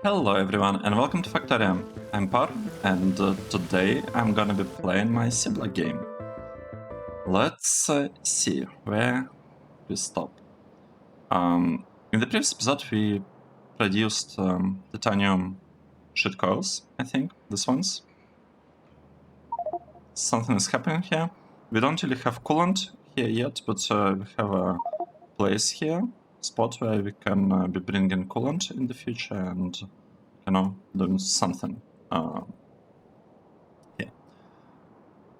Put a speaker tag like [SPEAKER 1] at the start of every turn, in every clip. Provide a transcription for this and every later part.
[SPEAKER 1] Hello everyone and welcome to Factorio. I'm Par and today I'm gonna be playing my Seablock game. Let's see where we stop. In the previous episode we produced titanium sheet coils, I think, these ones. Something is happening here. We don't really have coolant here yet, but we have a place here, spot where we can be bringing coolant in the future and, you know, doing something.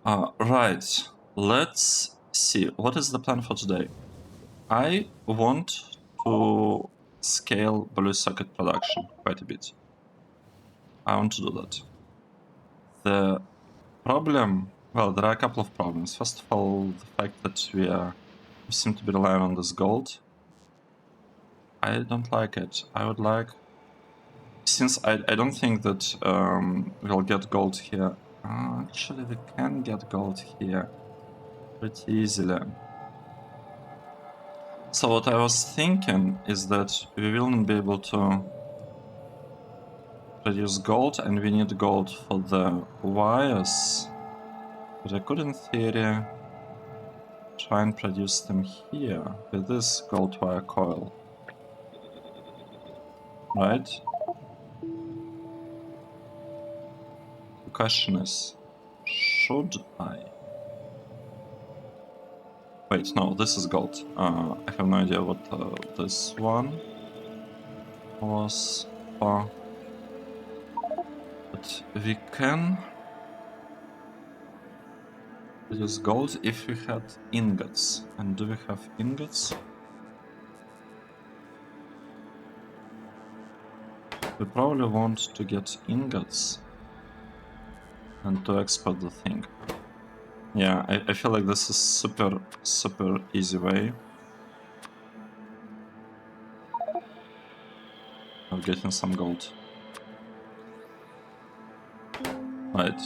[SPEAKER 1] Right, let's see. What is the plan for today? I want to scale blue socket production quite a bit. I want to do that. The problem, well, there are a couple of problems. First of all, the fact that we seem to be relying on this gold. I don't like it. I would like, since I don't think that we'll get gold here. Actually, we can get gold here pretty easily. So what I was thinking is that we will be able to produce gold, and we need gold for the wires. But I could, in theory, try and produce them here with this gold wire coil. Right? The question is, should I? Wait, no, this is gold. I have no idea what this one was for. But we can produce gold if we had ingots. And do we have ingots? We probably want to get ingots and to export the thing. Yeah, I feel like this is super easy way of getting some gold. Right.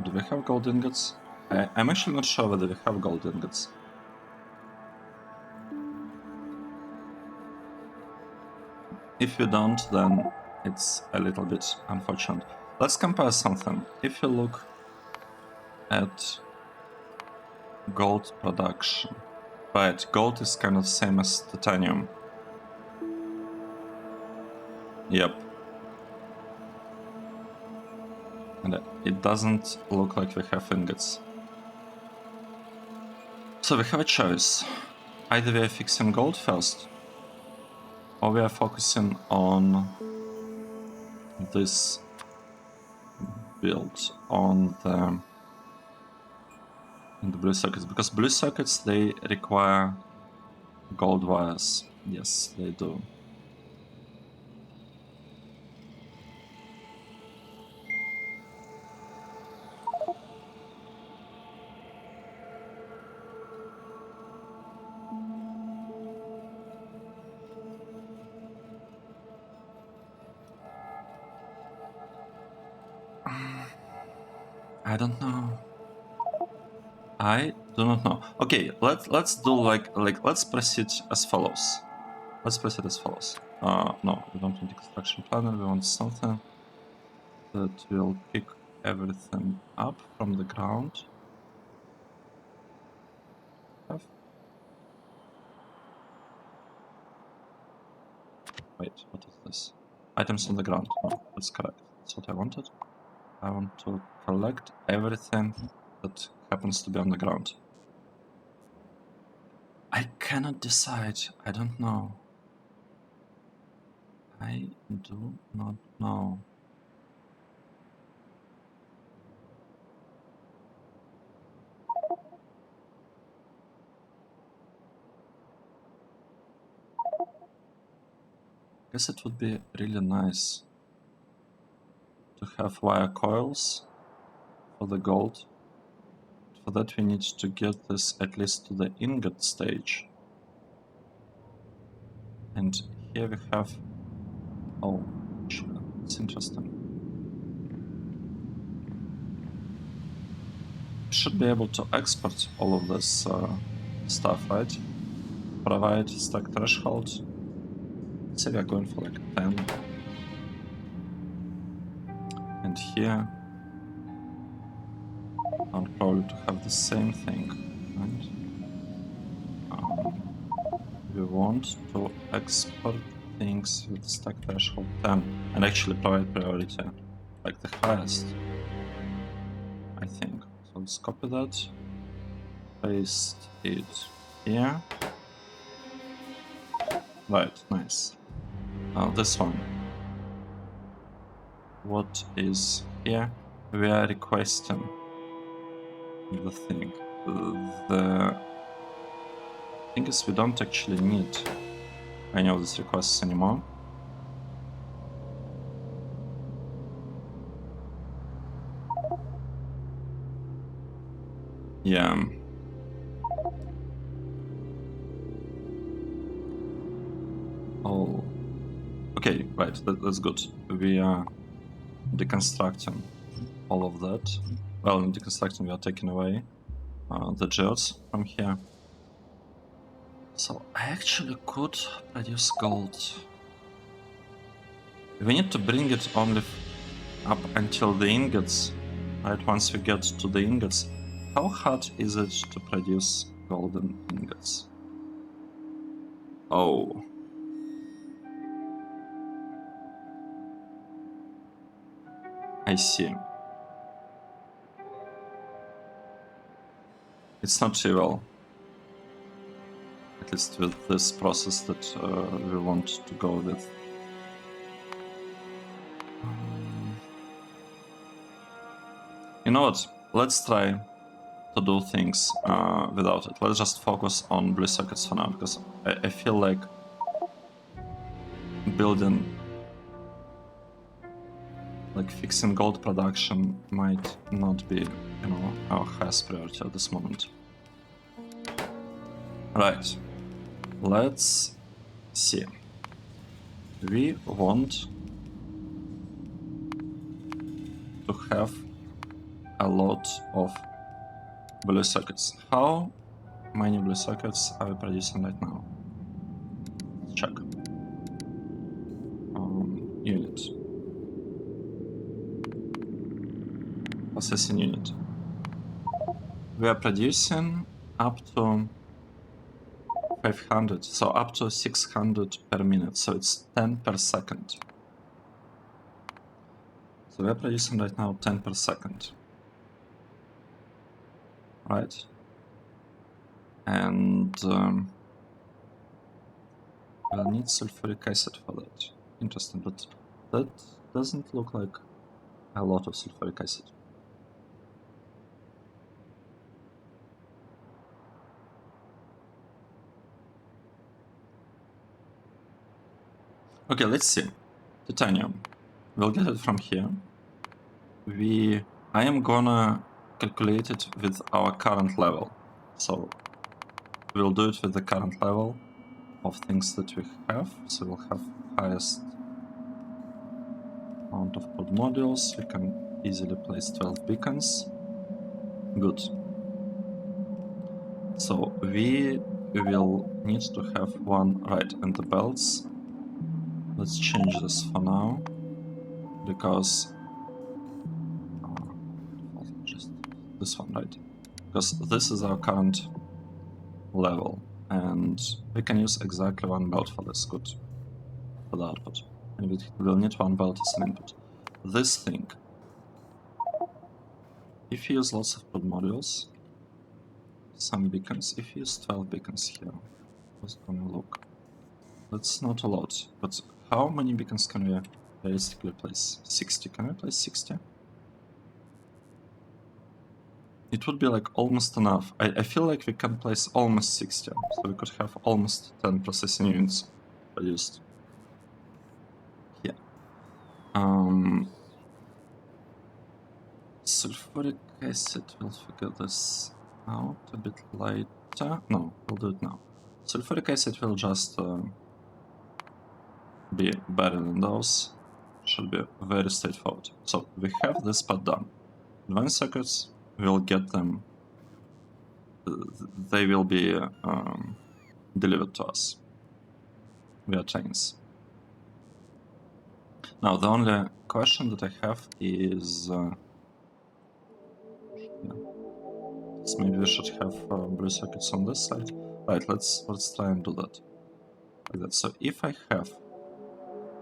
[SPEAKER 1] Do we have gold ingots? I'm actually not sure whether we have gold ingots. If we don't, then it's a little bit unfortunate. Let's compare something. If you look at gold production, right, gold is kind of same as titanium. Yep. And it doesn't look like we have ingots. So we have a choice. Either we are fixing gold first, or we are focusing on this build on the blue circuits, because blue circuits, they require gold wires. Yes, they do. I don't know. I do not know. Okay, let's do let's proceed as follows. Let's proceed as follows. No, we don't want a construction planner. We want something that will pick everything up from the ground. Wait, what is this? Items on the ground. No, that's correct. That's what I wanted. I want to collect everything that happens to be on the ground. I cannot decide. I don't know. I do not know. I guess it would be really nice to have wire coils for the gold. For that we need to get this at least to the ingot stage. And here we have... Oh, sugar. It's interesting. We should be able to export all of this stuff, right? Provide stack threshold. Let's say we are going for like 10. And here, I'll probably to have the same thing, right? We want to export things with stack threshold 10 and actually provide priority, like the highest, I think. So let's copy that, paste it here. Right, nice. This one. What is here? We are requesting the thing. The thing is, we don't actually need any of these requests anymore. Yeah. Oh. Okay, right, that's good. We are deconstructing all of that. Well, in deconstructing, we are taking away the geodes from here. So I actually could produce gold. We need to bring it only up until the ingots, right? Once we get to the ingots, how hard is it to produce golden ingots? Oh. I see. It's not trivial. At least with this process that we want to go with. You know what? Let's try to do things without it. Let's just focus on blue sockets for now, because I feel like building, like fixing gold production might not be, you know, our highest priority at this moment. Right. Let's see. We want to have a lot of blue sockets. How many blue sockets are we producing right now? Let's check. Unit. Processing unit. We are producing up to 500, so up to 600 per minute, so it's 10 per second. So we are producing right now 10 per second. Right? And we'll need sulfuric acid for that. Interesting, but that doesn't look like a lot of sulfuric acid. Okay, let's see. Titanium. We'll get it from here. I am gonna calculate it with our current level. So we'll do it with the current level of things that we have. So we'll have highest amount of pod modules. We can easily place 12 beacons. Good. So we will need to have one, right, and the belts. Let's change this for now, because just this one, right? Because this is our current level, and we can use exactly one belt for this. Good. For the output. And we'll need one belt as an input. This thing, if you use lots of pod modules, some beacons, if you use 12 beacons here, how's it gonna look? That's not a lot, but how many beacons can we realistically place? 60. Can we place 60? It would be like almost enough. I feel like we can place almost 60, so we could have almost 10 processing units produced. Yeah. Sulfuric acid, we'll figure this out a bit later. No, we'll do it now. Sulfuric acid will just be better than those. Should be very straightforward. So we have this part done. Advanced circuits, we'll get them. They will be delivered to us via trains. Now, the only question that I have is... maybe we should have blue circuits on this side. Right, let's try and do that. Like that. So if I have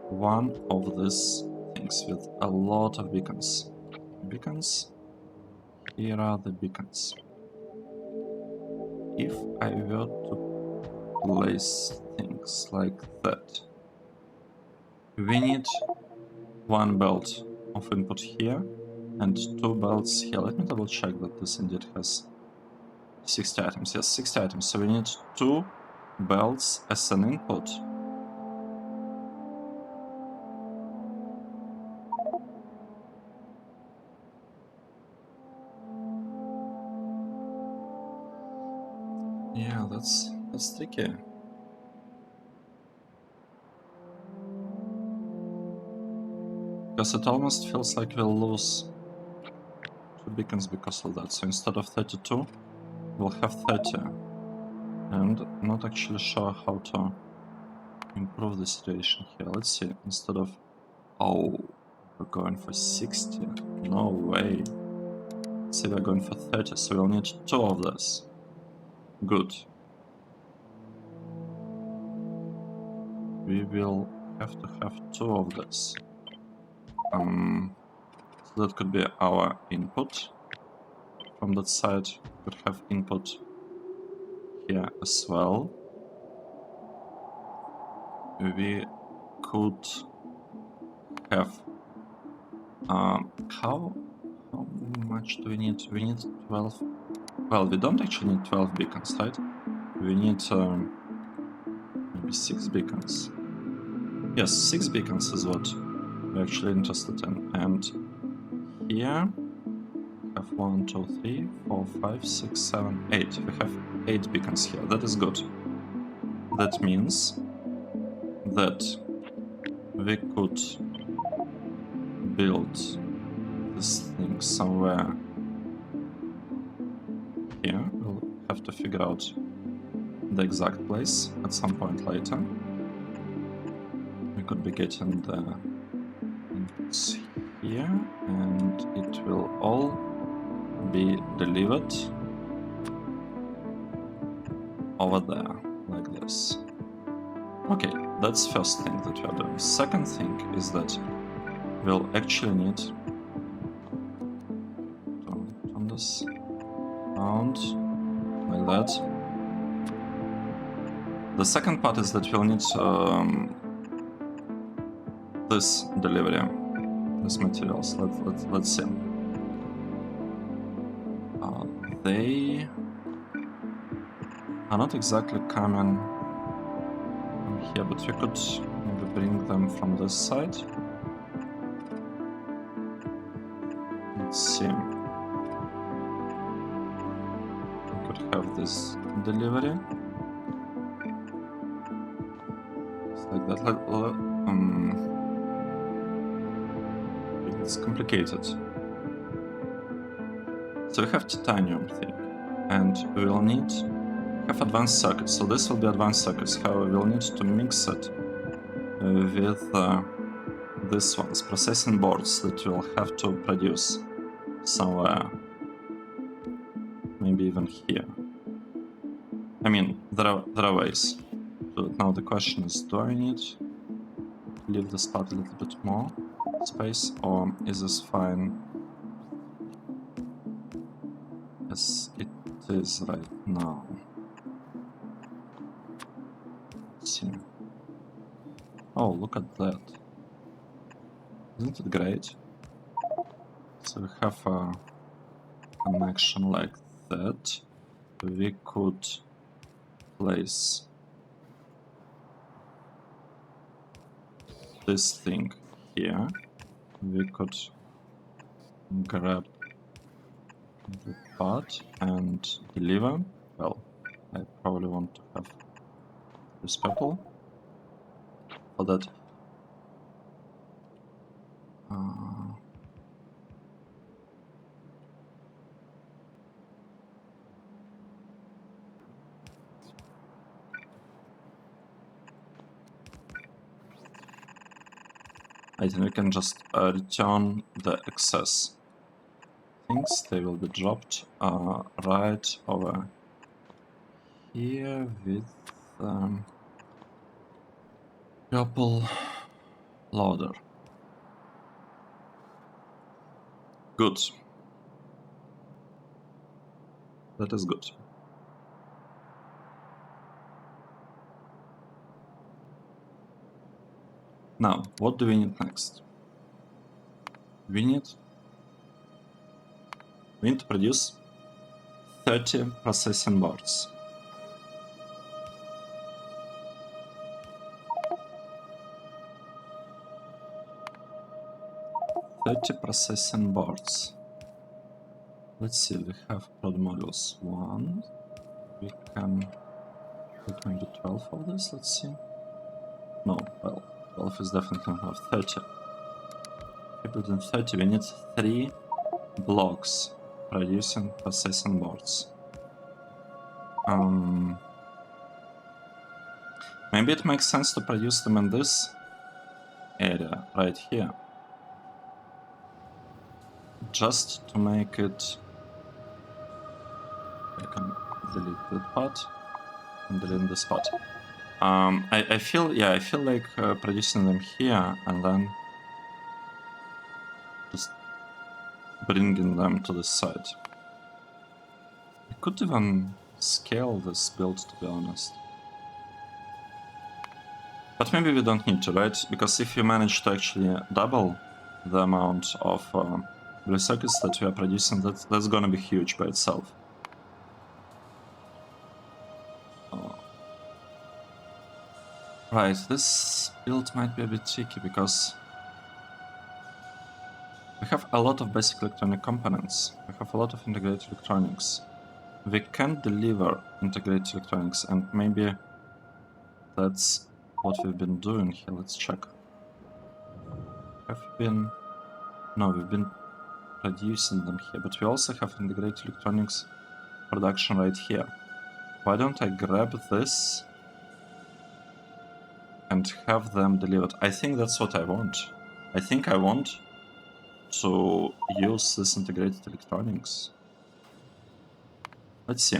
[SPEAKER 1] one of these things with a lot of beacons, here are the beacons. If I were to place things like that, we need one belt of input here and 2 belts here. Let me double check that this indeed has 60 items. Yes, 60 items. So we need 2 belts as an input. Yeah, that's tricky. Because it almost feels like we'll lose 2 beacons because of that. So instead of 32, we'll have 30. And not actually sure how to improve the situation here. Let's see. Instead of... Oh, we're going for 60. No way. Let's see, we're going for 30, so we'll need 2 of this. Good. We will have to have 2 of this. So that could be our input. From that side, we could have input here as well. We could have... how much do we need? We need 12. Well, we don't actually need 12 beacons, right? We need maybe 6 beacons. Yes, 6 beacons is what we're actually interested in. And here we have 1, 2, 3, 4, 5, 6, 7, 8. We have 8 beacons here. That is good. That means that we could build this thing somewhere here. We'll have to figure out the exact place at some point later. We could be getting the inputs here, and it will all be delivered over there, like this. Okay, that's first thing that we are doing. Second thing is that we'll actually need to turn this around like that. The second part is that we'll need this delivery, these materials. Let's see. They are not exactly coming from here, but we could maybe bring them from this side. Let's see. We could have this delivery. It's like that. It's complicated. So we have titanium thing, and we will need have advanced circuits. So this will be advanced circuits. However, we'll need to mix it with this one's processing boards that we'll have to produce somewhere. Maybe even here. I mean, there are ways. So now the question is, do I need to leave this part a little bit more space, or is this fine as it is right now? Let's see. Oh, look at that. Isn't it great? So we have a connection like that. We could place this thing here. We could grab the part and deliver. Well, I probably want to have this purple for that. I think we can just return the excess things. They will be dropped right over here with purple loader. Good. That is good. Now, what do we need next? We need to produce 30 processing boards. Processing boards. Let's see, we have prod modules 1. We can put maybe 12 of this, let's see. No, well, 12 is definitely not enough. 30. If we put in 30, we need 3 blocks producing processing boards. Maybe it makes sense to produce them in this area right here. Just to make it... I can delete that part and delete this part. I feel like producing them here and then just bringing them to the side. I could even scale this build, to be honest. But maybe we don't need to, right? Because if you manage to actually double the amount of blue circuits that we are producing, that's gonna be huge by itself. Right, this build might be a bit tricky because we have a lot of basic electronic components. We have a lot of integrated electronics. We can deliver integrated electronics, and maybe that's what we've been doing here. Let's check. Have we been... No, we've been producing them here, but we also have integrated electronics production right here. Why don't I grab this and have them delivered? I think that's what I want. I think I want to use this integrated electronics. Let's see.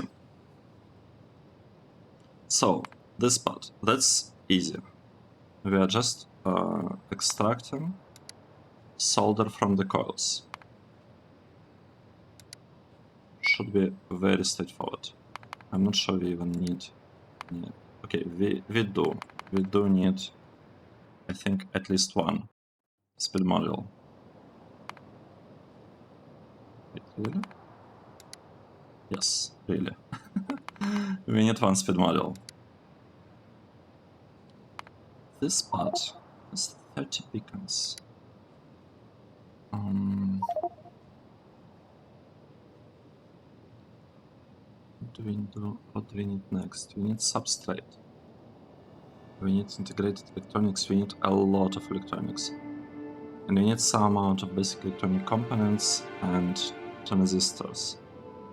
[SPEAKER 1] So, this part, that's easy. We are just extracting solder from the coils. Should be very straightforward. I'm not sure we even need... Okay, we do need, I think, at least one speed module. Wait, really? Yes, really. We need one speed module. This part has 30 beacons. What do we need next? We need substrate. We need integrated electronics. We need a lot of electronics. And we need some amount of basic electronic components and transistors.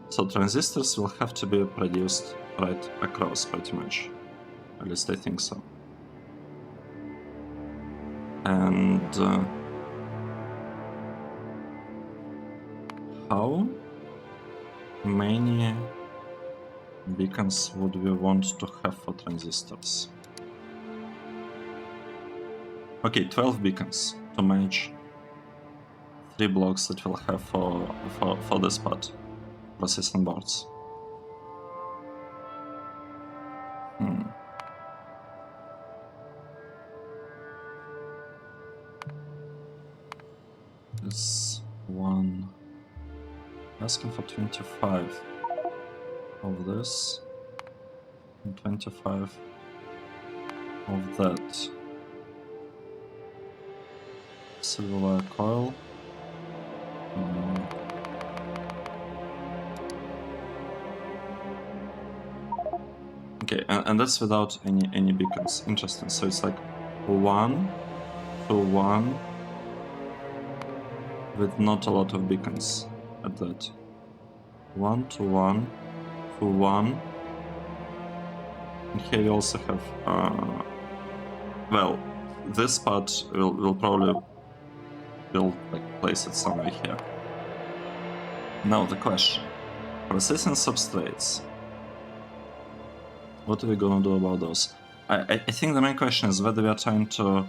[SPEAKER 1] So transistors will have to be produced right across pretty much. At least I think so. And how many beacons would we want to have for transistors? Okay, 12 beacons to match 3 blocks that we'll have for this part, processing boards. This one, asking for 25 of this and 25 of that. Silver wire coil. Okay, and that's without any beacons. Interesting. So it's like 1 to 1 with not a lot of beacons at that. 1 to 1 to 1. And here we also have well, this part will probably build, like, place it somewhere here. Now the question. Processing substrates. What are we gonna do about those? I think the main question is whether we are trying to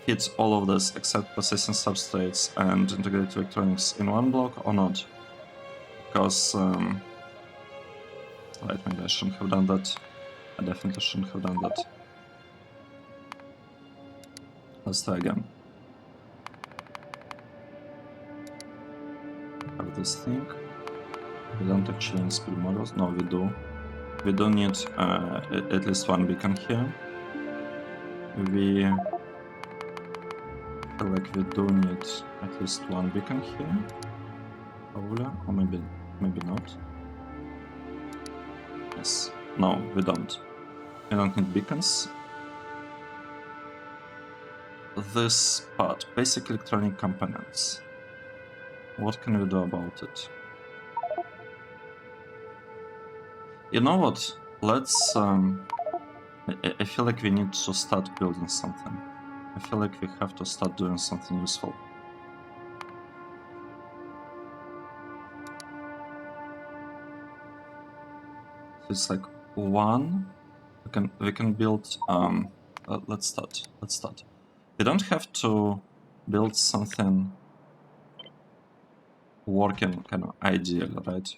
[SPEAKER 1] fit all of this except processing substrates and integrated electronics in one block or not. Because, right, maybe I shouldn't have done that. I definitely shouldn't have done that. Let's try again. Have this thing. We don't actually need speed models. No, we do. We do need at least one beacon here. We feel like we do need at least one beacon here. Probably, or maybe not. Yes. No, we don't. We don't need beacons. This part, basic electronic components. What can we do about it? You know what? Let's. I feel like we need to start building something. I feel like we have to start doing something useful. So it's like one. We can build. Let's start. We don't have to build something working kind of ideal, right?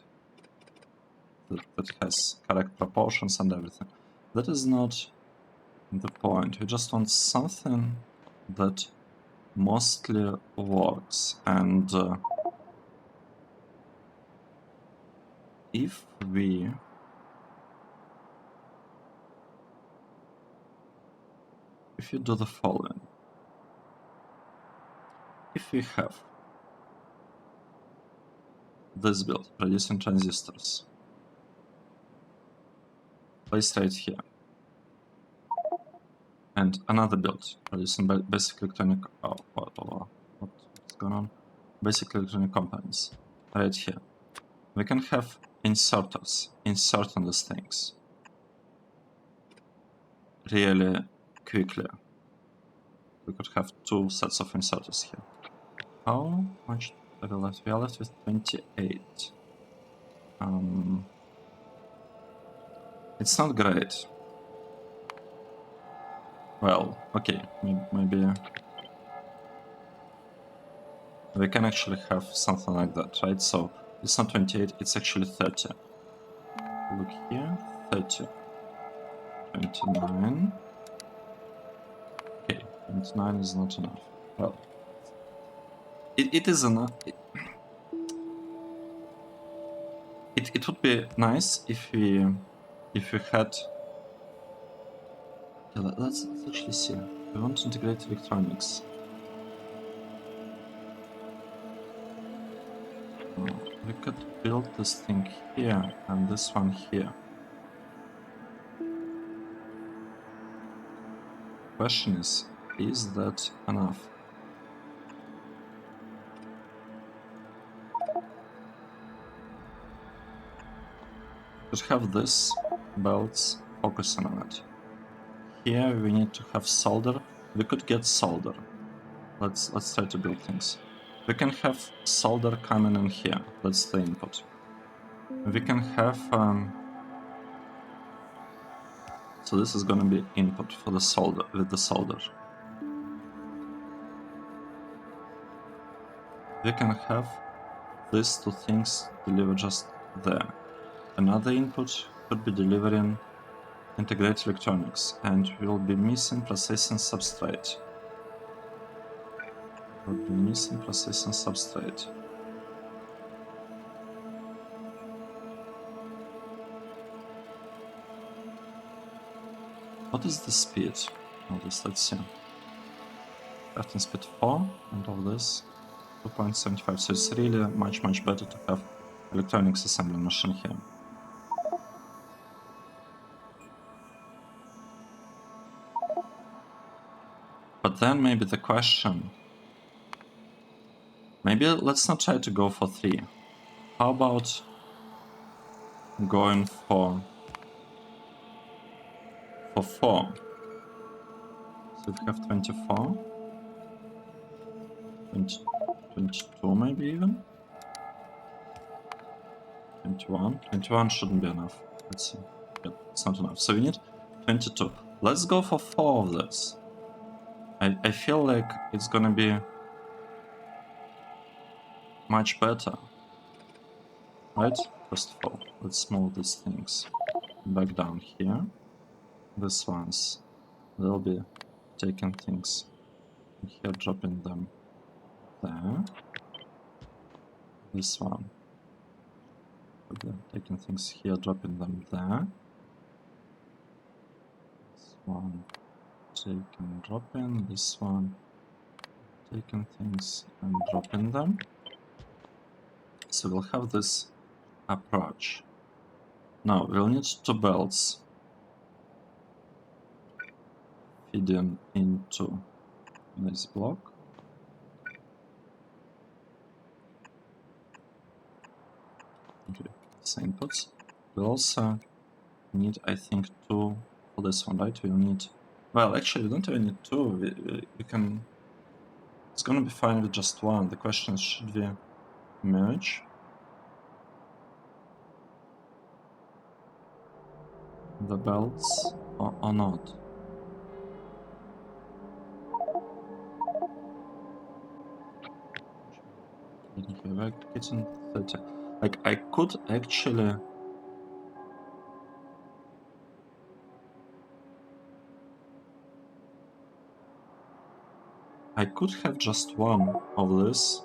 [SPEAKER 1] That has correct proportions and everything. That is not the point. We just want something that mostly works. And if you do the following, if we have this build producing transistors, placed right here, and another build producing basic electronic what's going on? Basic electronic components right here. We can have inserters inserting these things really quickly. We could have two sets of inserters here. How much are we left? We are left with 28. It's not great. Well, okay, maybe we can actually have something like that, right? So it's not 28, it's actually 30. Look here, 30. 29. Okay, 29 is not enough. Well, it is enough. It would be nice if we had. Yeah, let's actually see. We want to integrate electronics. We could build this thing here and this one here. Question is that enough? We should have this belts focusing on it. Here we need to have solder. We could get solder. Let's try to build things. We can have solder coming in here. That's the input. We can have so this is gonna be input for the solder with the solder. We can have these two things delivered just there. Another input could be delivering integrated electronics, and we'll be missing processing substrate. We'll be missing processing substrate. What is the speed of this? Let's see. Crafting speed 4, and all this 2.75. So it's really much better to have electronics assembly machine here. But then maybe the question, maybe let's not try to go for 3. How about going for 4? So we have 24. 22 maybe even. 21. 21 shouldn't be enough. Let's see. Yep, it's not enough. So we need 22. Let's go for 4 of this. I feel like it's gonna be much better. Right? First of all, let's move these things back down here. These ones, they'll be taking things here, dropping them there. This one, okay, taking things here, dropping them there. This one, taking, dropping. This one, taking things and dropping them. So we'll have this approach. Now we'll need 2 belts feeding into this block. Okay, same inputs. We also need, I think, 2 for this one, right? We'll need, well, actually, we don't even need 2. We can, it's gonna be fine with just 1. The question is, should we merge the belts or not? We're getting 30. Like, I could actually... I could have just 1 of this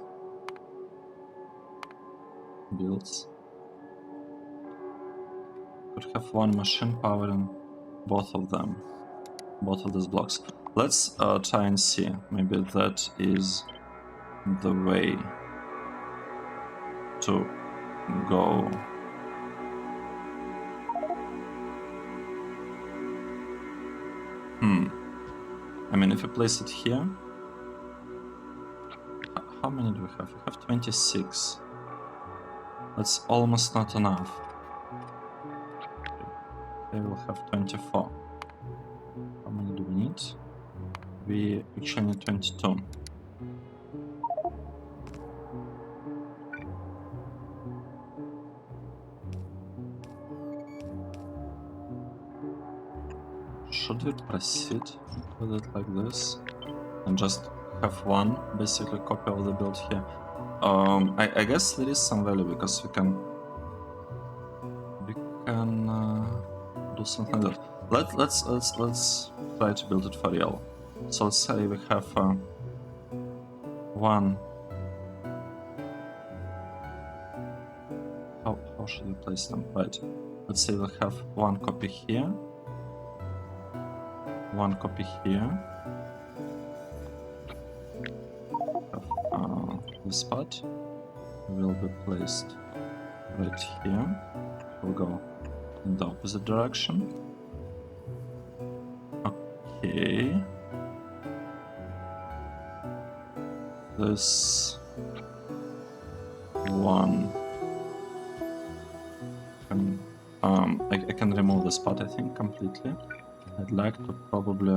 [SPEAKER 1] builds. Could have 1 machine powering both of them, both of these blocks. Let's try and see. Maybe that is the way to go. I mean, if we place it here, how many do we have? We have 26. That's almost not enough. Okay, we'll have 24. How many do we need? We actually need 22. Should we proceed with it like this and just have 1 basically copy of the build here? I guess there is some value because we can do something like that. Let's try to build it for real. So let's say we have 1. How should we place them? Right. Let's say we have 1 copy here. 1 copy here. This part will be placed right here. We'll go in the opposite direction. Okay. This one can, I can remove this part, I think, completely. I'd like to probably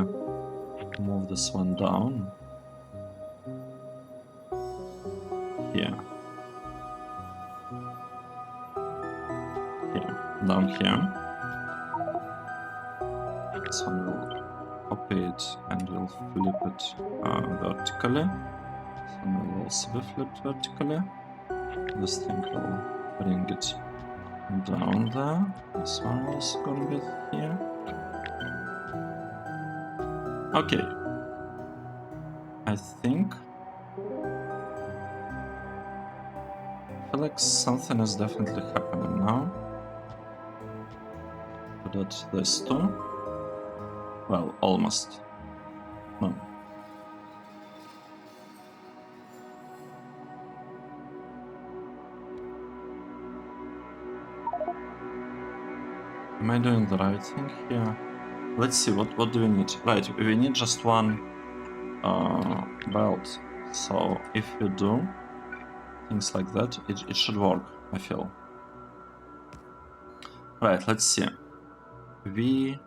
[SPEAKER 1] move this one down here. Down here. This one will copy it and we'll flip it vertically. This one will also be flipped vertically. This thing will bring it down there. This one is gonna be here. Okay. I think I feel like something is definitely happening now. That this too. Well, almost. No. Am I doing the right thing here? Let's see, what do we need? Right, we need just 1 belt. So if we do things like that, it should work, I feel. Right, let's see. We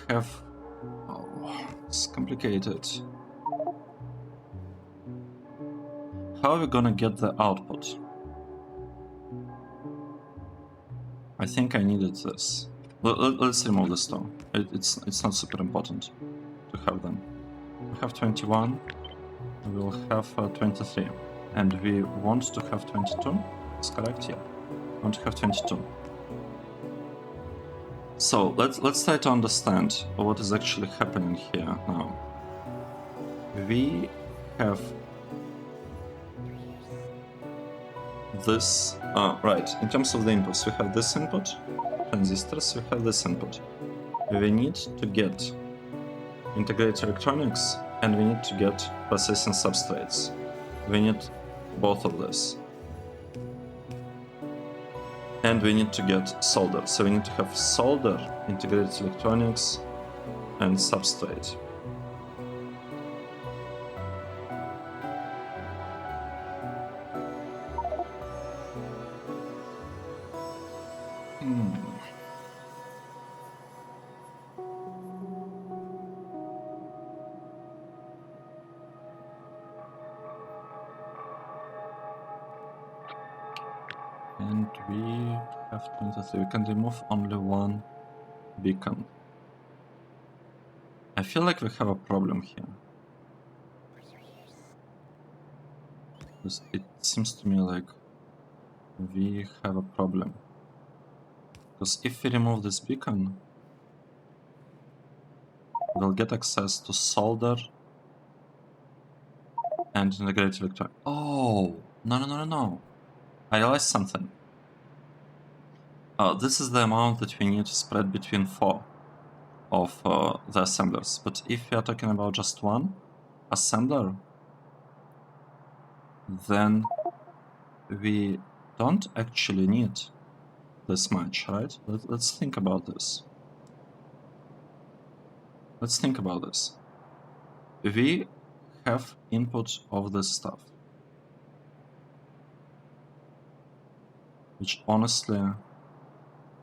[SPEAKER 1] have... Oh, it's complicated. how are we gonna get the output? I think I needed this. Let's remove this though. It's not super important to have them. We have 21, we will have 23, and we want to have 22. Is correct? Yeah, we want to have 22. So let's try to understand what is actually happening here now. We have this, right, in terms of the inputs, we have this input, transistors, we have this input. We need to get integrated electronics, and we need to get processing substrates. We need both of this. And we need to get solder. So we need to have solder, integrated electronics, and substrate. And we have 23. We can remove only one beacon. I feel like we have a problem here. Because it seems to me like we have a problem. Because if we remove this beacon, we'll get access to solder and integrated electron. Oh, no. I realized something. This is the amount that we need to spread between 4 of the assemblers. But if we are talking about just one assembler, then we don't actually need this much, right? Let's think about this. Let's think about this. We have input of this stuff, which honestly,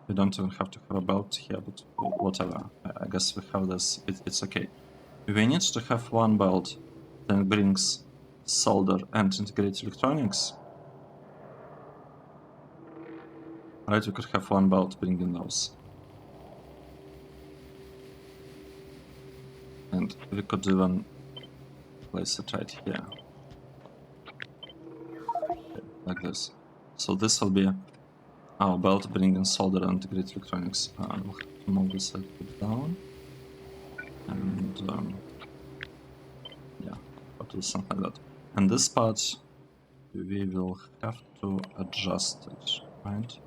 [SPEAKER 1] we don't even have to have a belt here, but whatever. I guess we have this, it's okay. We need to have one belt that brings solder and integrated electronics. Right, we could have one belt bringing those. And we could even place it right here. Okay, like this. So this will be our belt bringing solder and integrated electronics. We'll have to move this a bit down. And yeah, I'll do something like that. And this part, we will have to adjust it, right?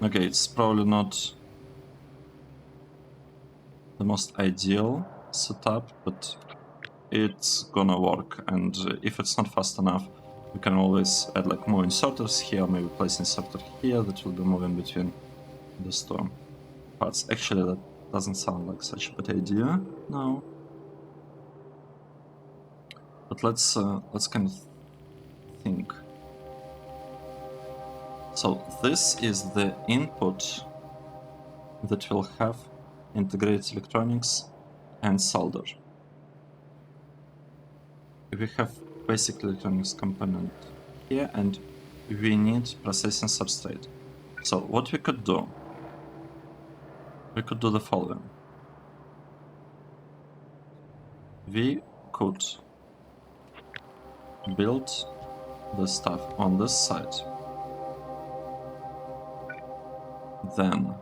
[SPEAKER 1] Okay, it's probably not the most ideal setup, but it's gonna work. And if it's not fast enough, we can always add like more inserters here, maybe place inserter here that will be moving between these two parts. Actually, that doesn't sound like such a bad idea now. But let's kind of think. So this is the input that will have integrated electronics and solder. We have basic electronics component here, and we need processing substrate. So what we could do the following. We could build the stuff on this side. Then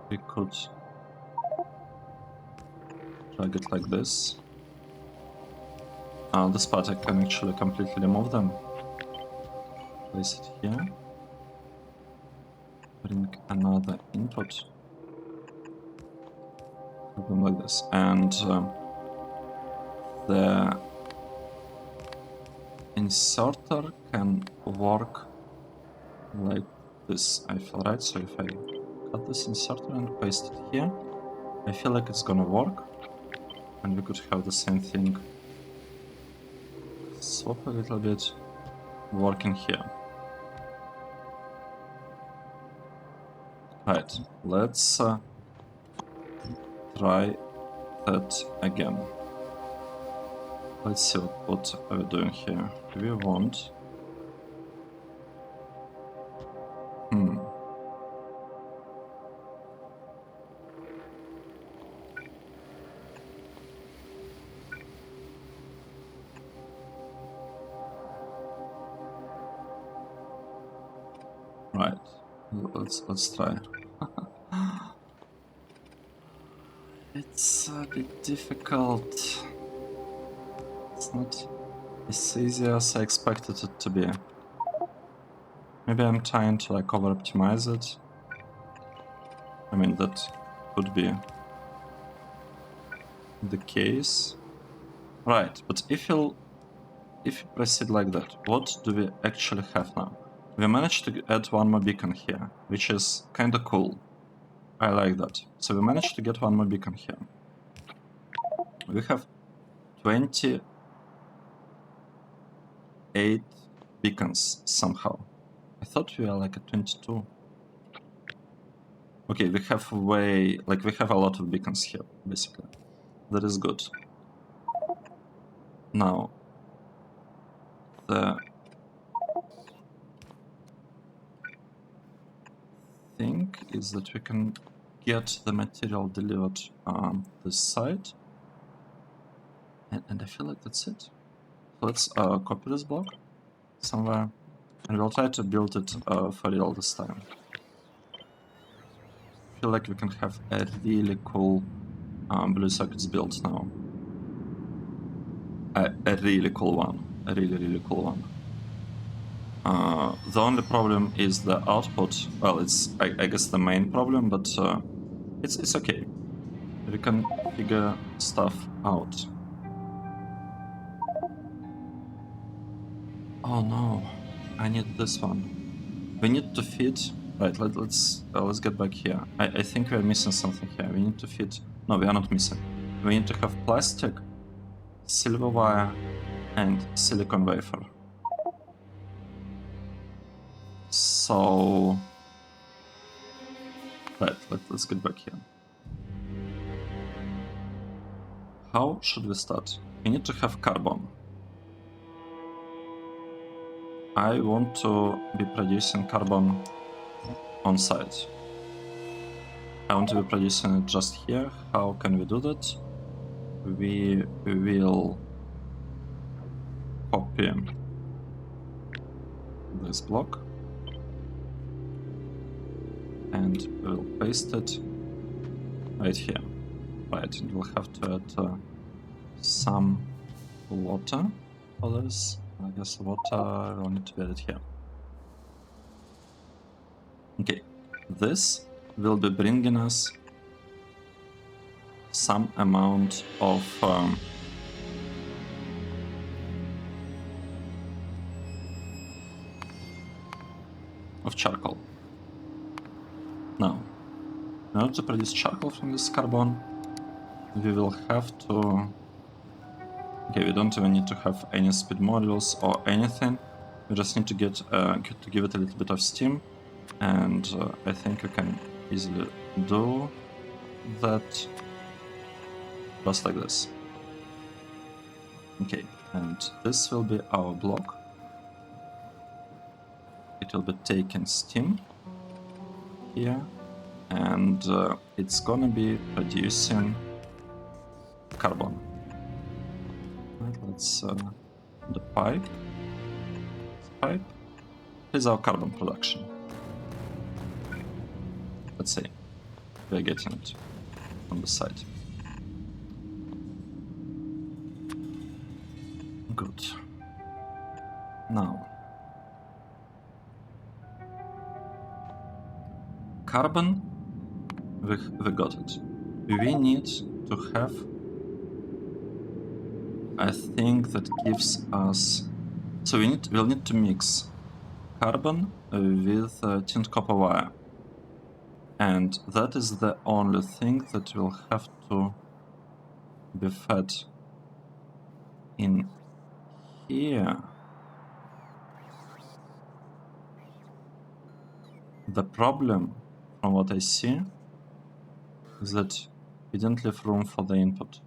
[SPEAKER 1] we could drag it like this. This part I can actually completely remove them. Place it here. Bring another input. Put them like this. And the inserter can work like this, I feel, right? So if I cut this inserter and paste it here, I feel like it's gonna work. And we could have the same thing. Swap a little bit, working here. Right, let's try that again. Let's see what are we doing here. We want... Right. Let's try. It's a bit difficult. It's not as easy as I expected it to be. Maybe I'm trying to like over-optimize it. I mean, that could be the case. Right, but if you proceed like that, what do we actually have now? We managed to add one more beacon here, which is kind of cool. I like that. So we managed to get one more beacon here. We have 28 beacons somehow. I thought we are like at 22. Okay, we have we have a lot of beacons here, basically. That is good. Now, the thing is that we can get the material delivered on this side. And I feel like that's it. So let's copy this block somewhere, and we'll try to build it for real this time. I feel like we can have a really cool blue sockets build now. A really cool one. A really cool one. The only problem is the output. Well, it's I guess the main problem, but it's okay. We can figure stuff out. Oh no, I need this one. We need to fit. Right, let's get back here. I think we're missing something here. We need to fit. No, we are not missing. We need to have plastic, silver wire, and silicon wafer. So, right, let's get back here. How should we start? We need to have carbon. I want to be producing carbon on site. I want to be producing it just here. How can we do that? We will copy this block and we'll paste it right here. Right, and we'll have to add some water for this. I guess water will need to be added here. Okay, this will be bringing us some amount of charcoal. Now, in order to produce charcoal from this carbon, we will have to... Okay, we don't even need to have any speed modules or anything. We just need to get to give it a little bit of steam, and I think we can easily do that just like this. Okay, and this will be our block. It will be taking steam here, and it's gonna be producing carbon. Right, let's the pipe. This pipe is our carbon production. Let's say we're getting it on the side. Good. Now, carbon, we got it. We need to have a thing that gives us... So we'll need to mix carbon with tint copper wire. And that is the only thing that will have to be fed in here. The problem, from what I see, is that We didn't leave room for the input.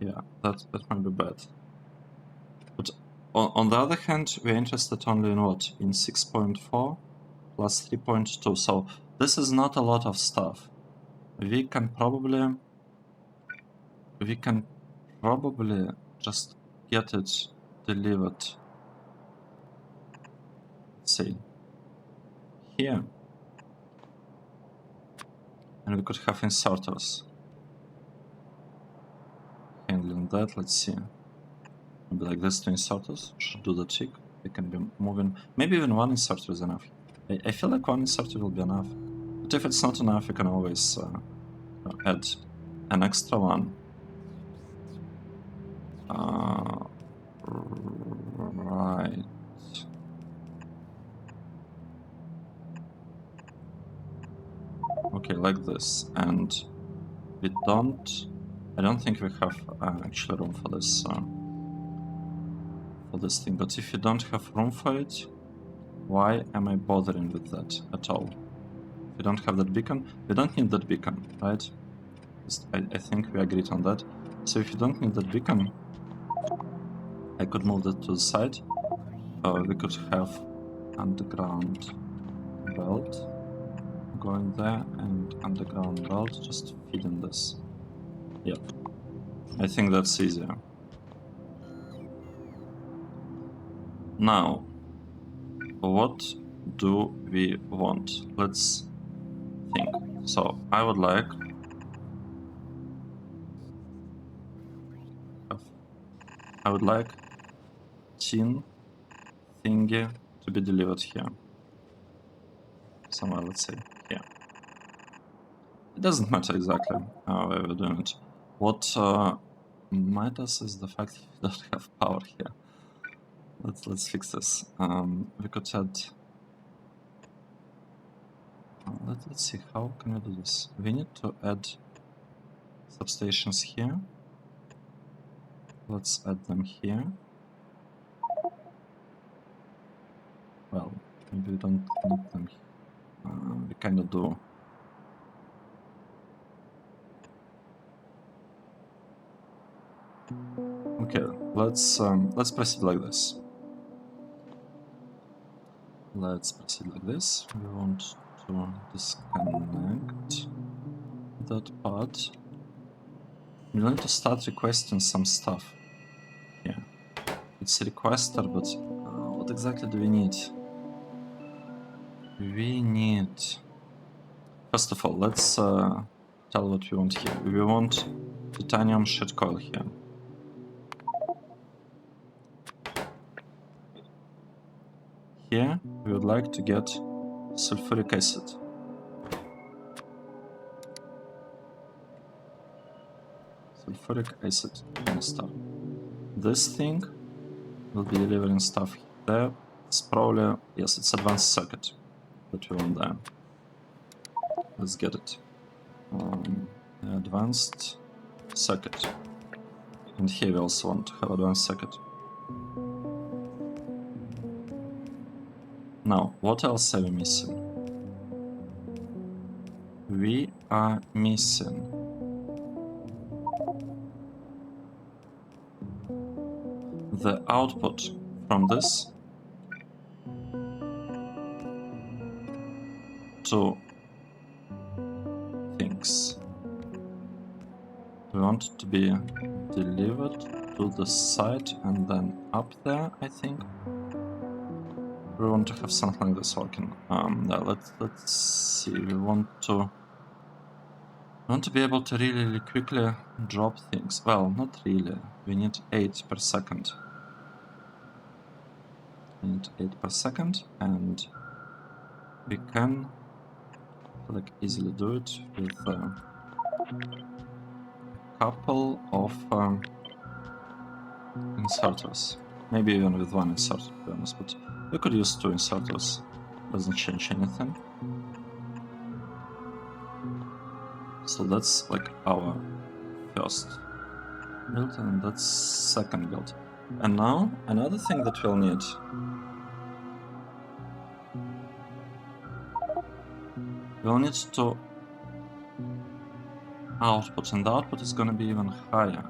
[SPEAKER 1] Yeah, that might be bad. But on the other hand, we're interested only in what? In 6.4 plus 3.2. So this is not a lot of stuff. We can probably just get it delivered, let's say, here. And we could have inserters handling that. Let's see. Maybe like this, 2 inserters should do the trick. They can be moving. Maybe even 1 inserter is enough. I feel like 1 inserter will be enough. But if it's not enough, you can always add an extra one. Right. Okay, like this. And we don't... I don't think we have actually room for this thing. But if you don't have room for it, why am I bothering with that at all? If you don't have that beacon, we don't need that beacon, right? I think we agreed on that. So if you don't need that beacon, I could move that to the side. We could have underground belt going there and underground belt just feeding this. Yeah, I think that's easier. Now, what do we want? Let's think. So I would like tin thingy to be delivered here. Somewhere, let's say here. It doesn't matter exactly how we're doing it. What matters is the fact that we don't have power here. Let's fix this. We could add. Let's see, how can we do this? We need to add substations here. Let's add them here. Well, maybe we don't need them. We kind of do. Okay, let's proceed like this. Let's proceed like this. We want to disconnect that part. We need to start requesting some stuff here. It's a requester, but what exactly do we need? We need... First of all, let's tell what we want here. We want titanium sheet coil here. Here, we would like to get sulfuric acid. Sulfuric acid and stuff. This thing will be delivering stuff there. It's probably, yes, it's advanced circuit that we want there. Let's get it. Advanced circuit. And here we also want to have advanced circuit. Now, what else are we missing? We are missing the output from this to things. We want it to be delivered to the site and then up there, I think. We want to have something like this working. Let's see. We want to be able to really quickly drop things. Well, not really. We need 8 per second. We need 8 per second, and we can like easily do it with a couple of inserters. Maybe even with 1 inserter, to be honest, but we could use 2 inserters. Doesn't change anything. So that's like our first build, and that's second build. And now another thing that we'll need to output, and the output is gonna be even higher.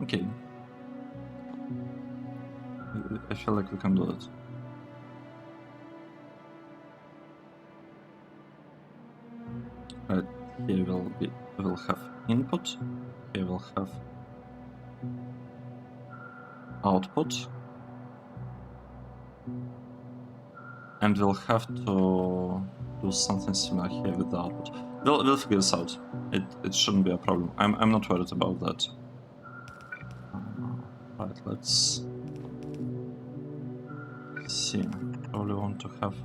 [SPEAKER 1] Okay. I feel like we can do it. Right, here we'll have input, here we'll have output, and we'll have to do something similar here with the output. We'll figure this out. It shouldn't be a problem. I'm not worried about that. Right, let's see. Probably want to have.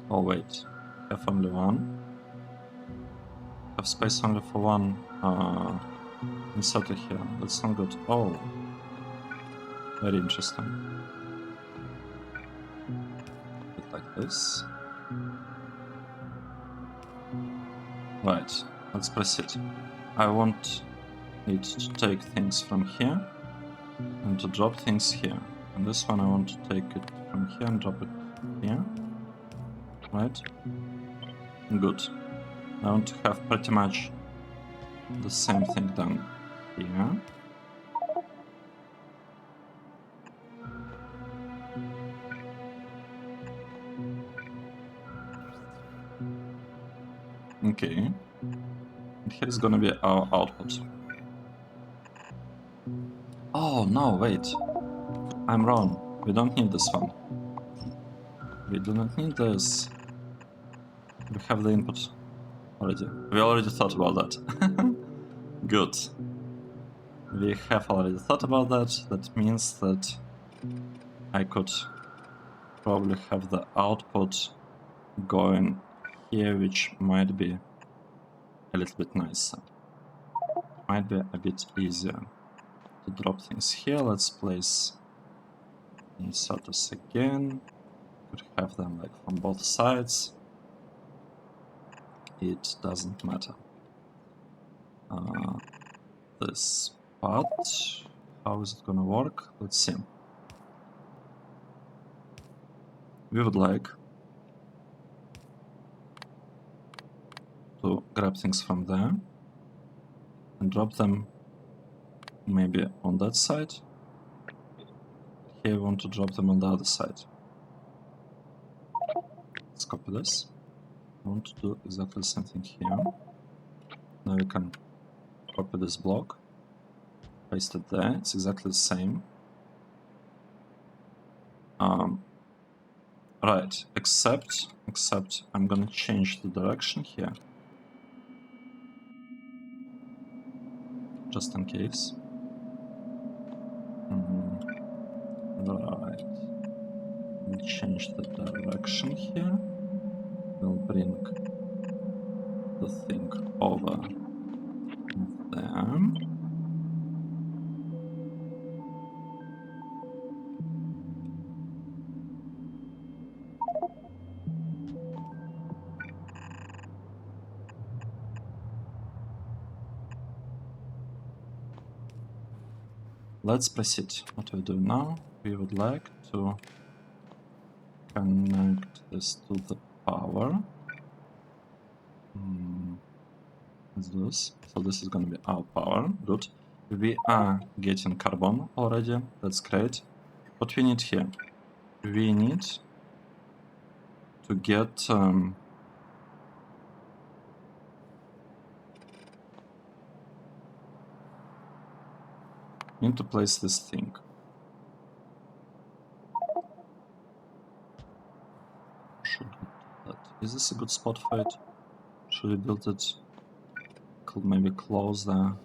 [SPEAKER 1] Oh wait, have only one. Have space only for one inserter here. That's not good. Oh, very interesting. Bit like this. Right, let's proceed. I want it to take things from here and to drop things here. And this one I want to take it from here and drop it here. Right? Good. I want to have pretty much the same thing done here. Okay. And here is gonna be our output. Oh, no, wait. I'm wrong. We don't need this one. We do not need this. We have the input already. We already thought about that. Good. We have already thought about that. That means that I could probably have the output going here, which might be a little bit nicer. Might be a bit easier to drop things here. Let's place inserters again. Could have them like from both sides. It doesn't matter. This part, how is it gonna work? Let's see. We would like to grab things from there and drop them maybe on that side. Here we want to drop them on the other side. Let's copy this. I want to do exactly the same thing here. Now we can copy this block, paste it there. It's exactly the same. Right, except I'm gonna change the direction here, just in case. Right, we'll change the direction here. We'll bring the thing over there. Let's proceed. What we do now, we would like to connect this to the power. Let's do this. So this is going to be our power. Good. We are getting carbon already. That's great. What we need here? We need to get need to place this thing. Should we do that? Is this a good spot for it? Should we build it? Could maybe close there.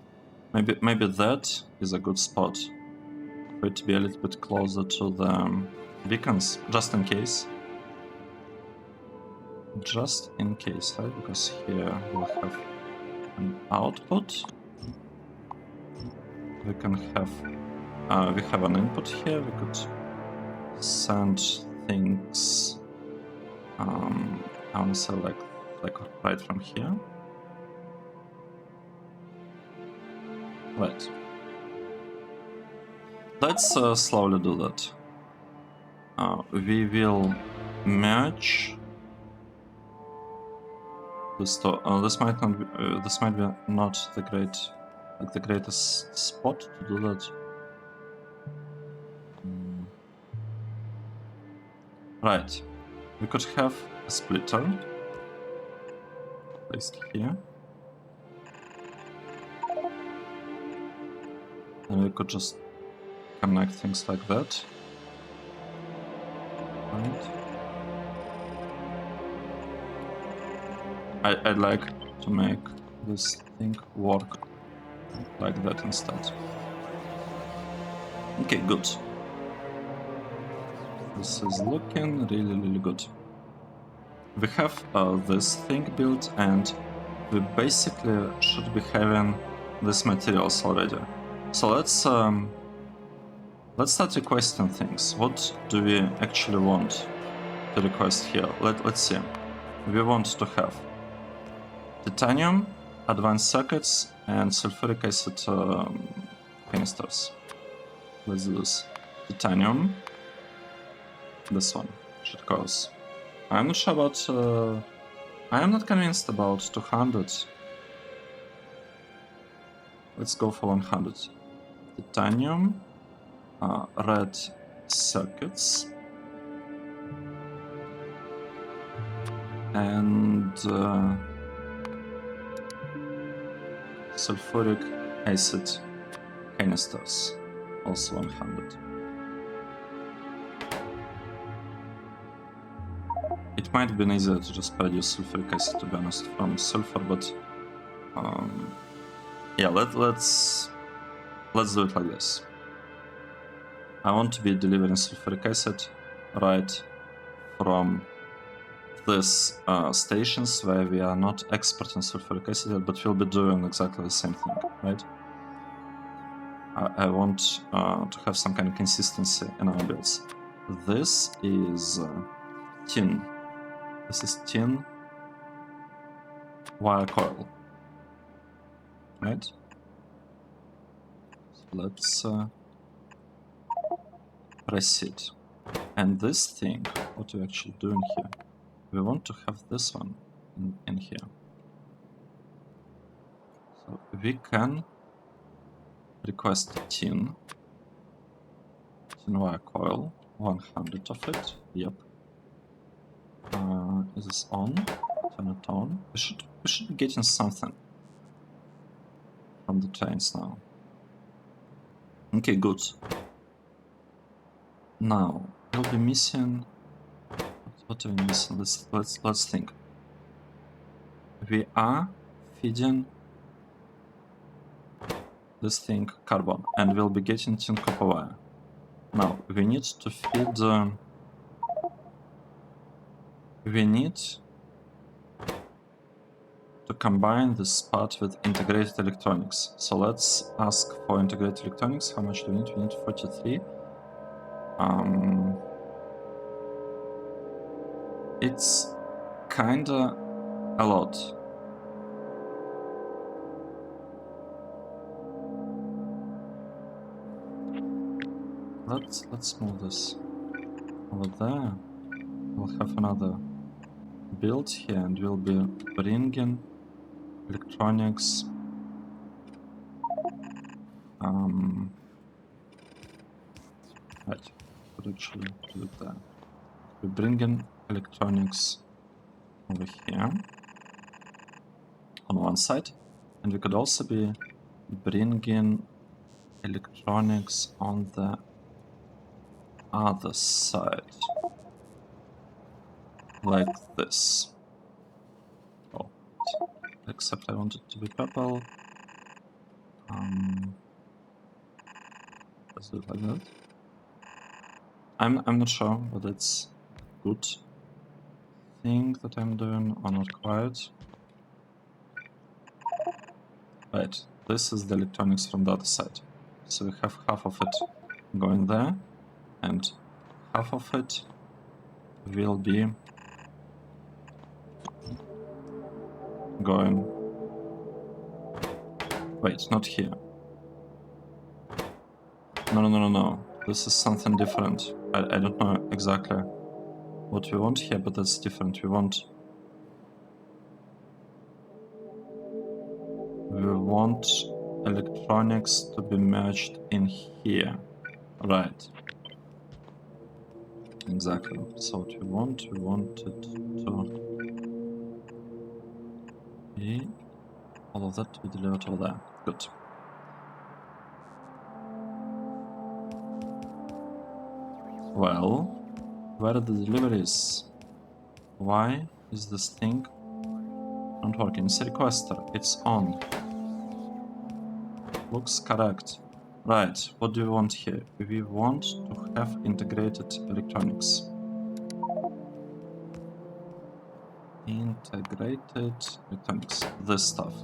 [SPEAKER 1] Maybe that is a good spot for it to be a little bit closer to the beacons, just in case. Just in case, right? Because here we'll have an output. We can have we have an input here. We could send things. I want to say like right from here. Right. Let's slowly do that. We will merge This might not be, this might be not the greatest spot to do that. Right, we could have a splitter placed here, and we could just connect things like that. Right. I'd like to make this thing work like that instead. Okay, good. This is looking really good. We have this thing built, and we basically should be having these materials already. So let's start requesting things. What do we actually want to request here? Let's see. We want to have titanium, advanced circuits, and sulfuric acid canisters. Let's do this. Titanium. This one should cause. I'm not sure about. I am not convinced about 200. Let's go for 100. Titanium, red circuits, and sulfuric acid canisters, also 100. It might have been easier to just produce sulfuric acid, to be honest, from sulfur, but yeah, let's do it like this. I want to be delivering sulfuric acid right from these stations where we are not exporting sulfuric acid yet, but we'll be doing exactly the same thing, right? I want to have some kind of consistency in our builds. This is tin. This is tin wire coil, right? So let's proceed. And this thing, what we're actually doing here, we want to have this one in here. So we can request tin wire coil, 100 of it. Yep. Is this on? Turn it on. We should be getting something from the trains now. Okay, good. Now we'll be missing. What are we missing? Let's think. We are feeding this thing carbon, and we'll be getting tin copper wire. Now we need to feed. We need to combine this part with integrated electronics. So let's ask for integrated electronics. How much do we need? We need 43. It's kinda a lot. Let's move this over there. We'll have another build here, and we'll be bringing electronics. Right, could actually do it there. We're bringing electronics over here on one side, and we could also be bringing electronics on the other side, like this. Oh, except I want it to be purple. Let's do it like that. I'm not sure whether it's a good thing that I'm doing or not quite. Right, this is the electronics from the other side. So we have half of it going there, and half of it will be going... Wait, not here. No. This is something different. I don't know exactly what we want here, but that's different. We want want electronics to be merged in here. Right. Exactly. So what we want it to be all of that to be delivered over there. Good. Well, where are the deliveries? Why is this thing not working? It's a requester. It's on. Looks correct. Right, what do we want here? We want to have integrated electronics. Integrated electronics. This stuff.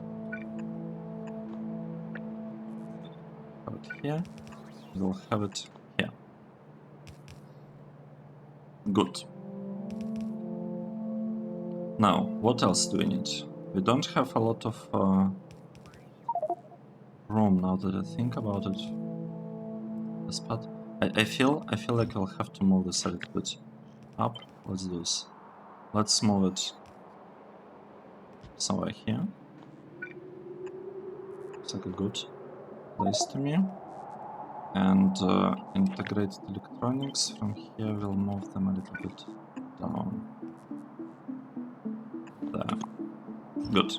[SPEAKER 1] Have it here. We'll have it here. Good. Now, what else do we need? We don't have a lot of room now that I think about it. This part, I feel like I'll have to move this a little bit up. Let's do this. Let's move it somewhere here. It's like a good place to me. And integrated electronics from here, we'll move them a little bit down. There. Good.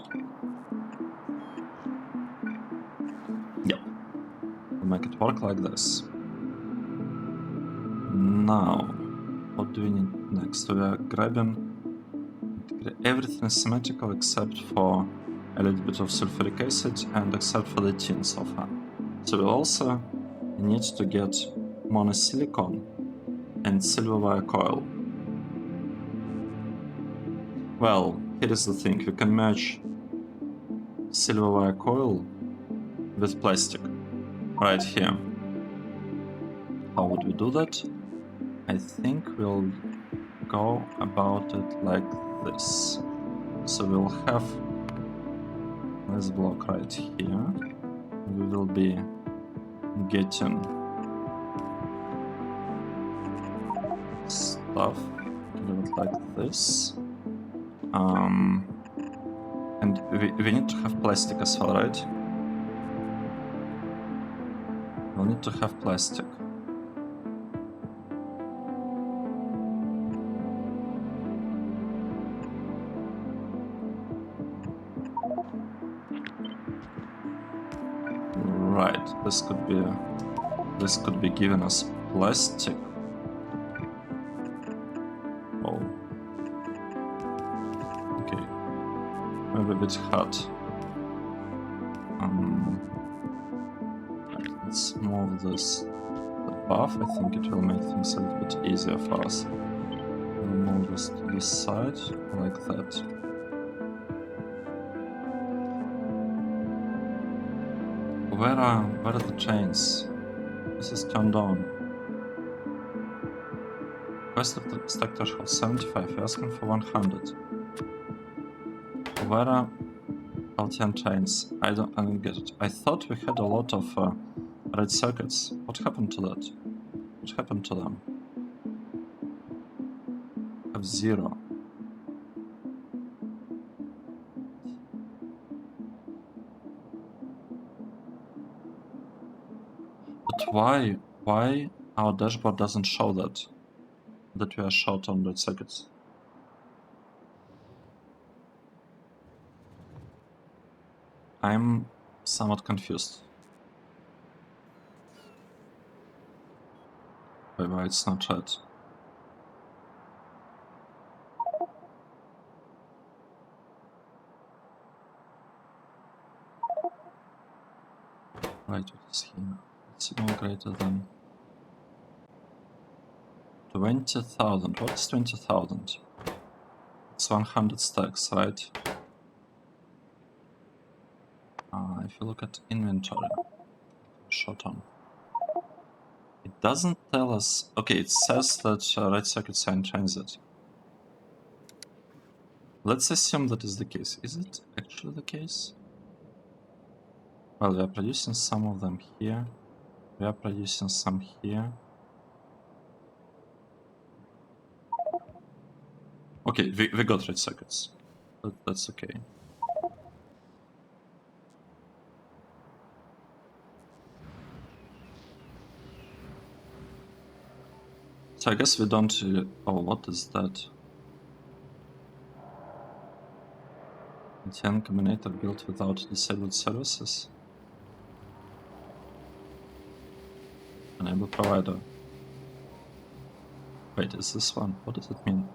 [SPEAKER 1] Yep. We'll make it work like this. Now, what do we need next? We are grabbing everything symmetrical except for a little bit of sulfuric acid and except for the tin so far. So we also need to get monosilicon and silver wire coil. Well, here is the thing, we can merge silver wire coil with plastic right here. How would we do that? I think we'll go about it like this. So we'll have this block right here. We will be getting stuff like this. And we need to have plastic as well, right? We'll need to have plastic. Right, this could be given as plastic. Oh. Okay. Maybe a bit hard. Right, let's move this above. I think it will make things a little bit easier for us. We'll move this to this side, like that. Where are the chains? This is turned on. Quest stack threshold 75, you're asking for 100. Where are LTN chains? I don't get it. I thought we had a lot of red circuits. What happened to that? What happened to them? I have 0. But why our dashboard doesn't show that we are short on red circuits? I'm somewhat confused by why it's not red. Right, what is here? It's more greater than 20,000. What is 20,000? It's 100 stacks, right? If you look at inventory, short on. It doesn't tell us. Okay, it says that red circuits are in transit. Let's assume that is the case. Is it actually the case? Well, we are producing some of them here. We are producing some here. Okay, we got red circuits. That's okay. So I guess we don't... oh, what is that? ATN combinator built without disabled services? Enable provider. Wait, is this one? What does it mean?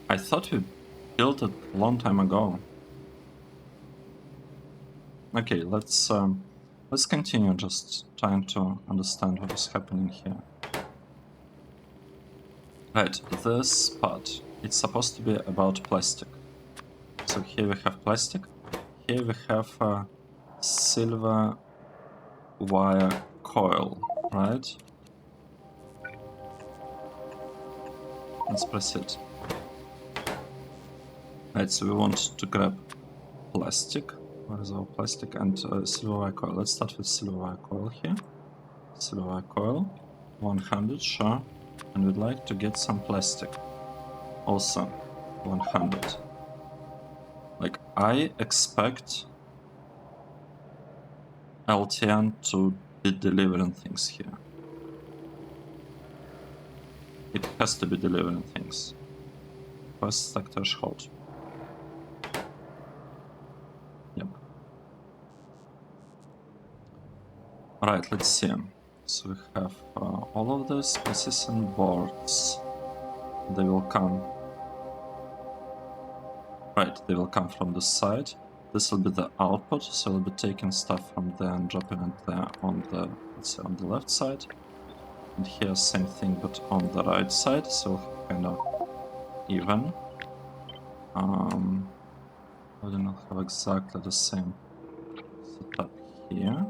[SPEAKER 1] I thought we built it a long time ago. Okay, let's continue just trying to understand what is happening here. Right, this part, it's supposed to be about plastic. So here we have plastic. Here we have a silver wire coil, right? Let's proceed. Right, so we want to grab plastic. Where is our plastic? And silver wire coil. Let's start with silver wire coil here. Silver wire coil. 100, sure. And we'd like to get some plastic. Also, 100. Like, I expect LTN to be delivering things here. It has to be delivering things. First stack threshold. Yep. Alright, let's see. So we have all of these persistent boards. They will come. Right, they will come from the side. This will be the output, so we'll be taking stuff from there and dropping it there on the, let's say, on the left side. And here, same thing, but on the right side, so kind of even. We do not have exactly the same setup here.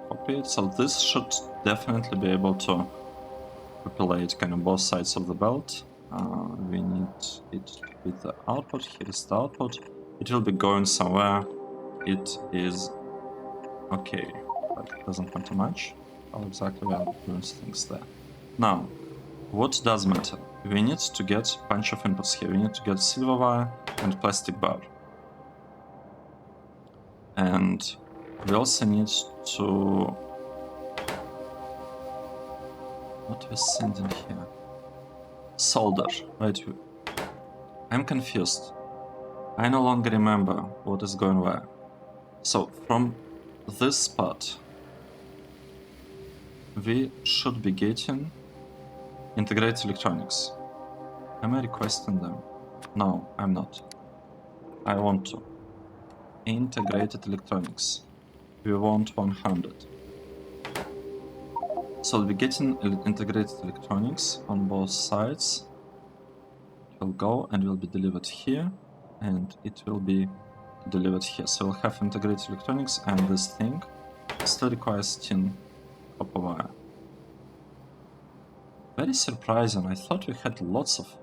[SPEAKER 1] Copy it. So this should definitely be able to populate kind of both sides of the belt. We need it with the output. Here is the output. It will be going somewhere. It is okay, but it doesn't matter much. How exactly we are doing things there. Now, what does matter? We need to get a bunch of inputs here. We need to get silver wire and plastic bar. And we also need to... what we're sending here? Solder, right? I'm confused. I no longer remember what is going where. So from this part, we should be getting integrated electronics. Am I requesting them? No, I'm not. I want to. Integrated electronics. We want 100. So we'll be getting integrated electronics on both sides. It will go and will be delivered here, and it will be delivered here. So we'll have integrated electronics, and this thing still requires tin copper wire. Very surprising. I thought we had lots of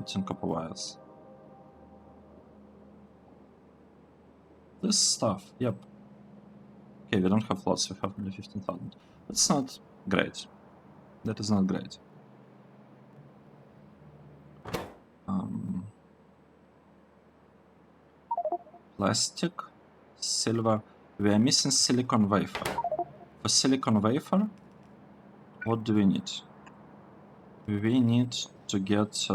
[SPEAKER 1] tin copper wires. This stuff, yep. Okay, we don't have lots, we have only 15,000. That's not great. That is not great. Plastic, silver. We are missing silicon wafer. For silicon wafer, what do we need? We need to get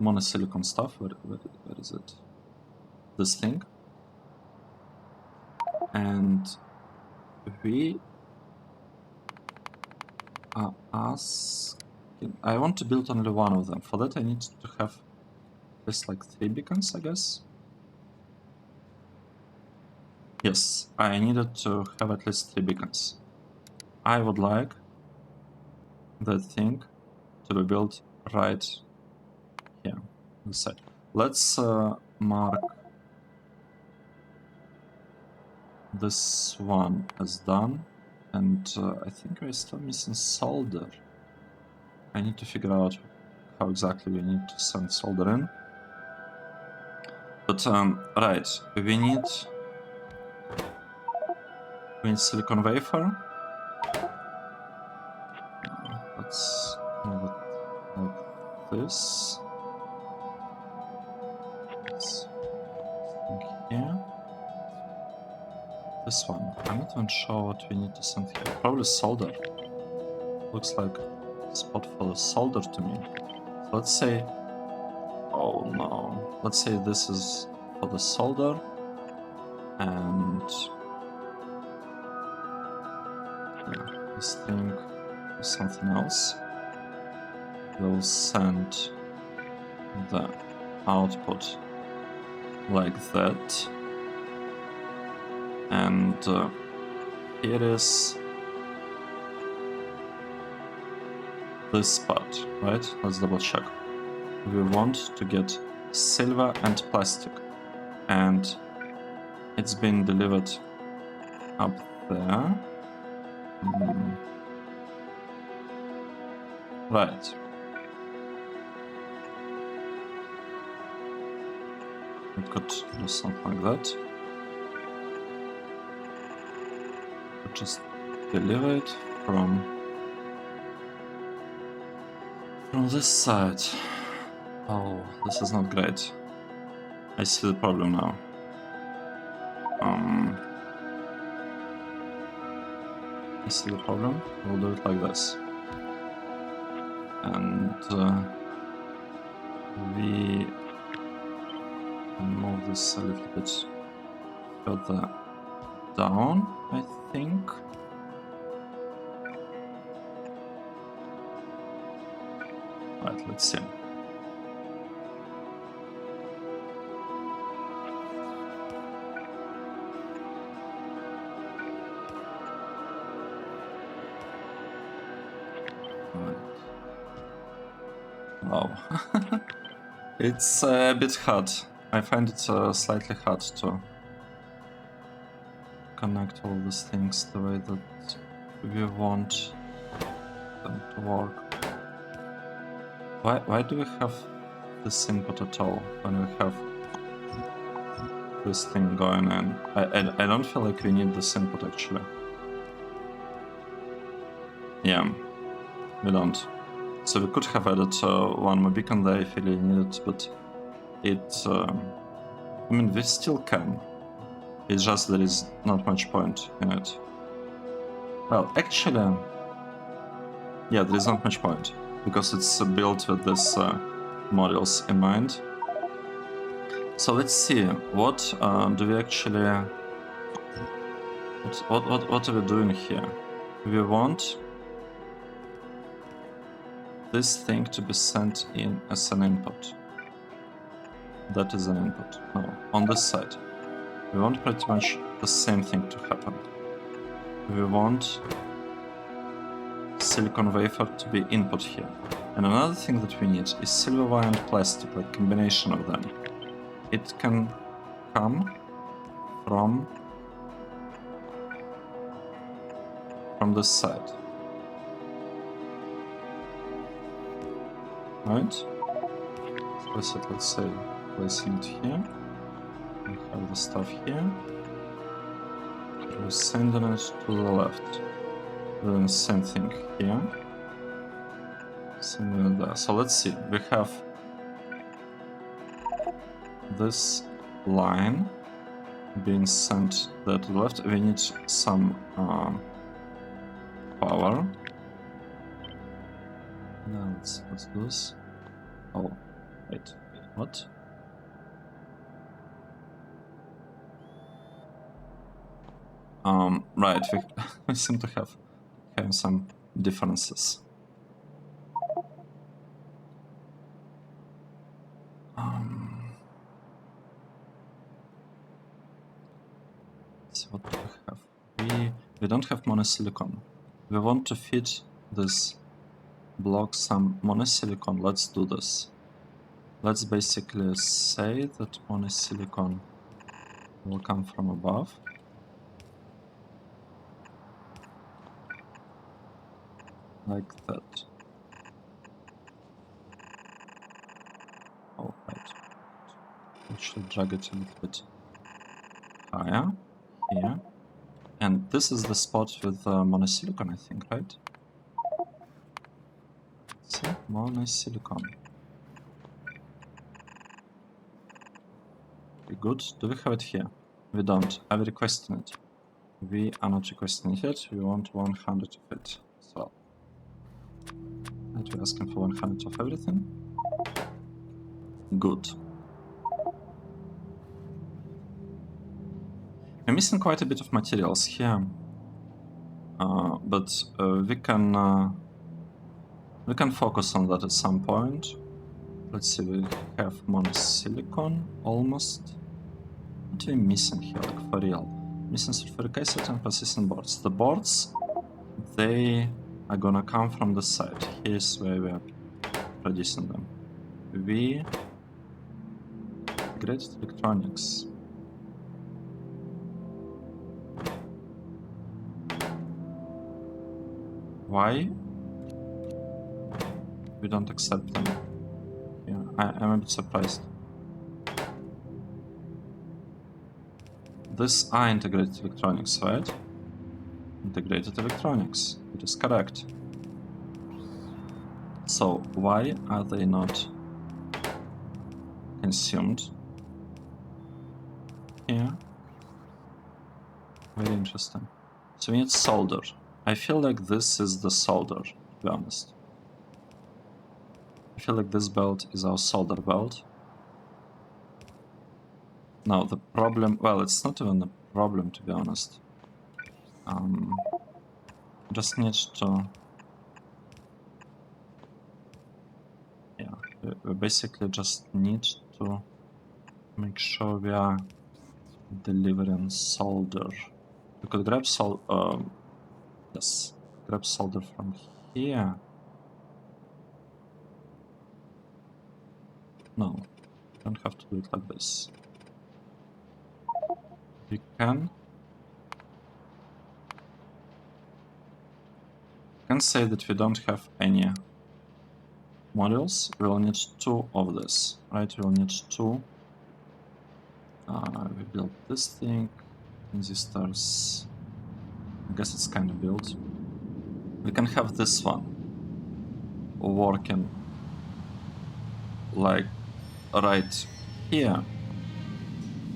[SPEAKER 1] monosilicon stuff. Where is it? This thing. And we are asking... I want to build only one of them. For that I need to have just like 3 beacons, I guess. Yes, I needed to have at least 3 beacons. I would like that thing to be built right here, this side. Let's mark this one as done, and I think we're still missing solder. I need to figure out how exactly we need to send solder in. But right, we need silicon wafer. Let's move it like this. this thing here. This one. I'm not even sure what we need to send here. Probably solder. Looks like a spot for the solder to me. So let's say... Oh no. Let's say this is for the solder. And... yeah, this thing is something else. We'll send the output like that. And here is this part, right? Let's double check. We want to get silver and plastic, and it's been delivered up there. Right. We could do something like that. Could just deliver it from this side. Oh, this is not great. I see the problem now. I see the problem. We'll do it like this. And we can move this a little bit further down, I think. Right, let's see. Wow. It's a bit hard. I find it slightly hard to connect all these things the way that we want them to work. Why do we have this input at all when we have this thing going in? I don't feel like we need this input actually. Yeah, we don't. So we could have added one more beacon there if we really needed, but it... I mean, we still can. It's just there is not much point in it. Well, actually... yeah, there is not much point, because it's built with this modules in mind. So let's see, what do we actually... What are we doing here? We want this thing to be sent in as an input. That is an input. No, on this side. We want pretty much the same thing to happen. We want silicon wafer to be input here. And another thing that we need is silver wire and plastic, like combination of them. It can come from this side. Right? So let's say placing it here. We have the stuff here. We're sending it to the left. Doing the same thing here. Sending it there. So let's see. We have this line being sent there to the left. We need some power. Now let's do this. Oh, wait, what? Right, we seem to have some differences. So what do we have? We don't have monosilicon. We want to feed this block some monosilicon. Let's do this. Let's basically say that monosilicon will come from above. Like that. Oh, right. Actually drag it a little bit higher. Here. And this is the spot with monosilicon, I think, right? See? Monosilicon. Okay, good. Do we have it here? We don't. Are we requesting it? We are not requesting it yet. We want 100 of it as well. And we're asking for 100 of everything. Good. We're missing quite a bit of materials here, but we can focus on that at some point. Let's see, we have monosilicon almost. What are we missing here, like for real? Missing sulfuric acid and persistent boards. The boards, they are gonna come from the side. Here's where we are producing them. We integrated electronics. Why we don't accept them? Yeah, I'm a bit surprised. These are integrated electronics, right? Integrated electronics, it is correct. So why are they not consumed here? Very interesting. So we need solder. I feel like this is the solder, to be honest. I feel like this belt is our solder belt. Now the problem, well, it's not even a problem, to be honest. Just need to, yeah, we basically just need to make sure we are delivering solder. We could grab yes, grab solder from here. No, we don't have to do it like this. We can say that we don't have any modules. We will need 2 of this, right? We will need 2. We built this thing, transistors. I guess it's kind of built. We can have this one working like right here.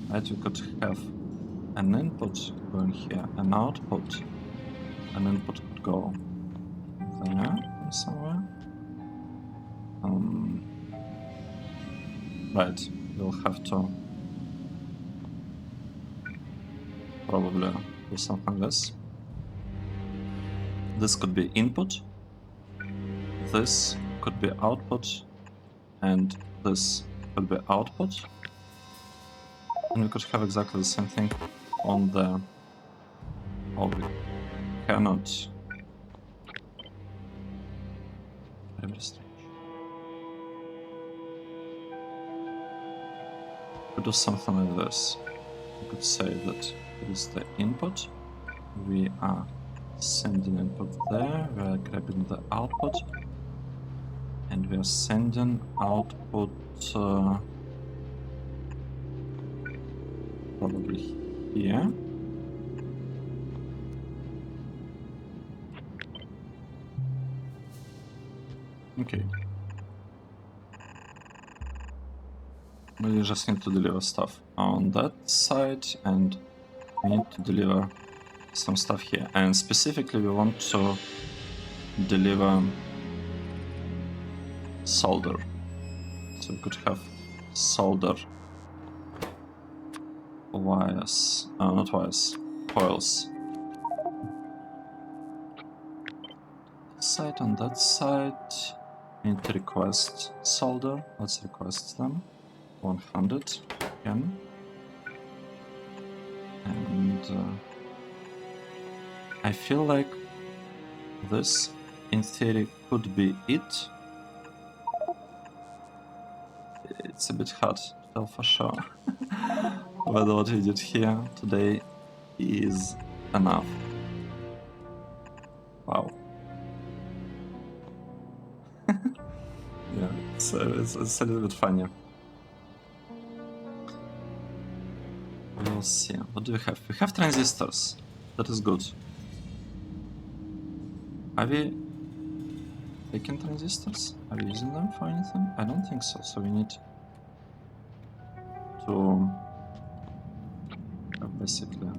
[SPEAKER 1] Right, we could have an input going here, an output. An input could go there somewhere. Right, we'll have to probably do something like this. This could be input, this could be output, and this could be output. And we could have exactly the same thing on the... Oh, we cannot. Very strange. We could do something like this. We could say that it is the input. We are sending input there, we are grabbing the output, and we are sending output probably here. Okay. We just need to deliver stuff on that side, and we need to deliver some stuff here. And specifically, we want to deliver solder. So we could have solder wires, not wires, coils. This side and that side. We need to request solder. Let's request them. 100 again. And I feel like this, in theory, could be it. It's a bit hard to tell for sure whether what we did here today is enough. Wow. Yeah, it's a little bit funny. We'll see. What do we have? We have transistors. That is good. Are we taking transistors? Are we using them for anything? I don't think so. So we need to basically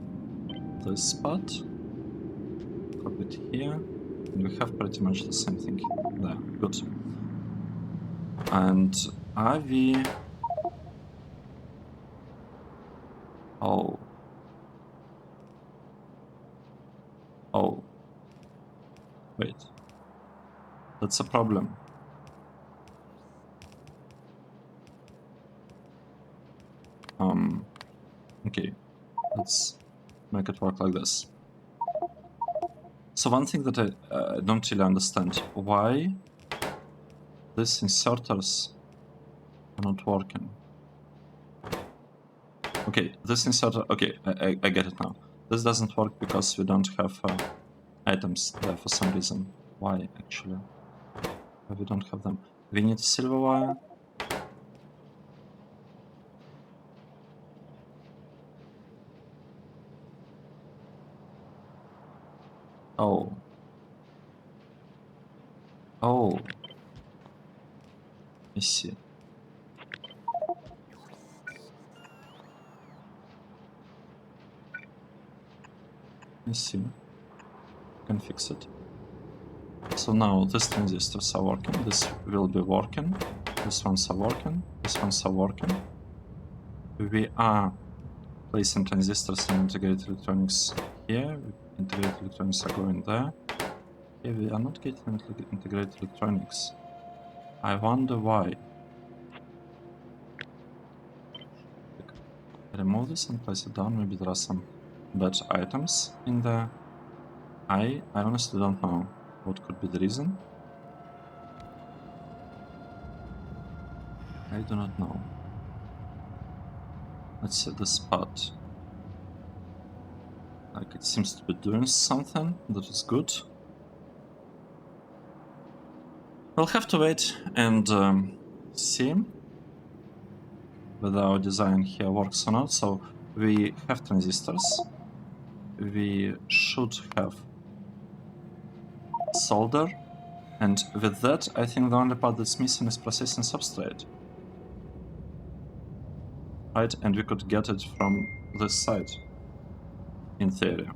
[SPEAKER 1] this spot, copy it here, and we have pretty much the same thing there. Good. And IV. Oh. Oh. Wait. That's a problem. Okay. Let's make it work like this. So one thing that I don't really understand, why these inserters are not working. Okay, this inserter, okay, I get it now. This doesn't work because we don't have items there for some reason. Why, actually? Why we don't have them? We need silver wire. Oh. Oh. I see. I see. Can fix it. So now these transistors are working. This will be working. These ones are working. These ones are working. We are placing transistors in integrated electronics here. Integrated electronics are going there. Here we are not getting integrated electronics. I wonder why. Remove this and place it down. Maybe there are some bad items in there. I honestly don't know what could be the reason. I do not know. Let's see the spot. Like it seems to be doing something that is good. We'll have to wait and see whether our design here works or not. So we have transistors. We should have solder. And with that, I think the only part that's missing is processing substrate. Right? And we could get it from this side, in theory.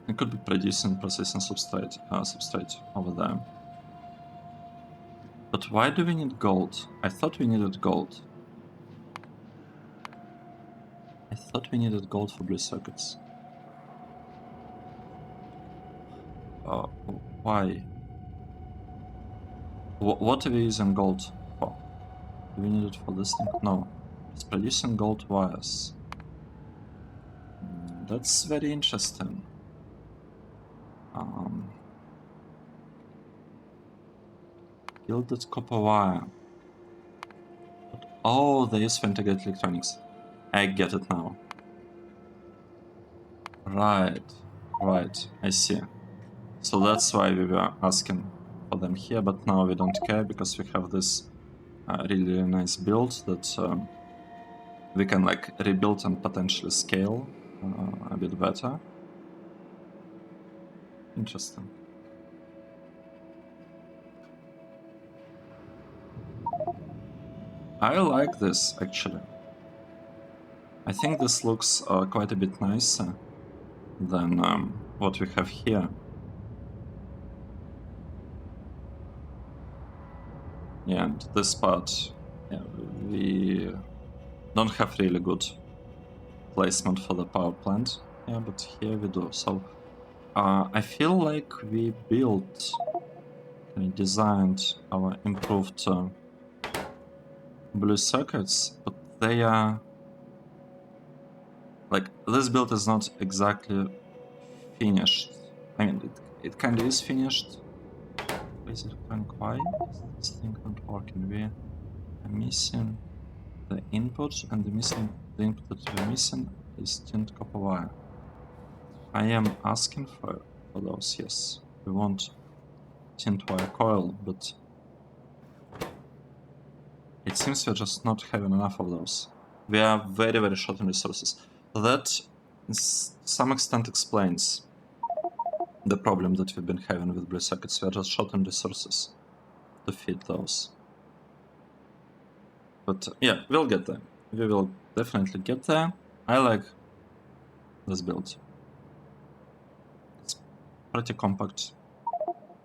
[SPEAKER 1] It could be producing processing substrate over there. But why do we need gold? I thought we needed gold. I thought we needed gold for blue circuits. Why? What are we using gold for? Do we need it for this thing? No. It's producing gold wires. That's very interesting. Gilded copper wire. Oh, they use for integrated electronics. I get it now. Right, I see. So that's why we were asking for them here, but now we don't care because we have this really nice build that we can like rebuild and potentially scale a bit better. Interesting. I like this actually. I think this looks quite a bit nicer than what we have here. Yeah, and this part, yeah, we don't have really good placement for the power plant. Yeah, but here we do. So I feel like we built and designed our improved blue circuits, but they are like this build is not exactly finished. I mean, it kind of is finished. Basic electronic, why is this thing not working? We are missing the input, and the input that we're missing is tinned copper wire. I am asking for those, yes. We want tinned wire coil, but it seems we're just not having enough of those. We are very, very short on resources. That, to some extent, explains the problem that we've been having with blue circuits. We are just short on resources to feed those. But yeah, we'll get there. We will definitely get there. I like this build. It's pretty compact.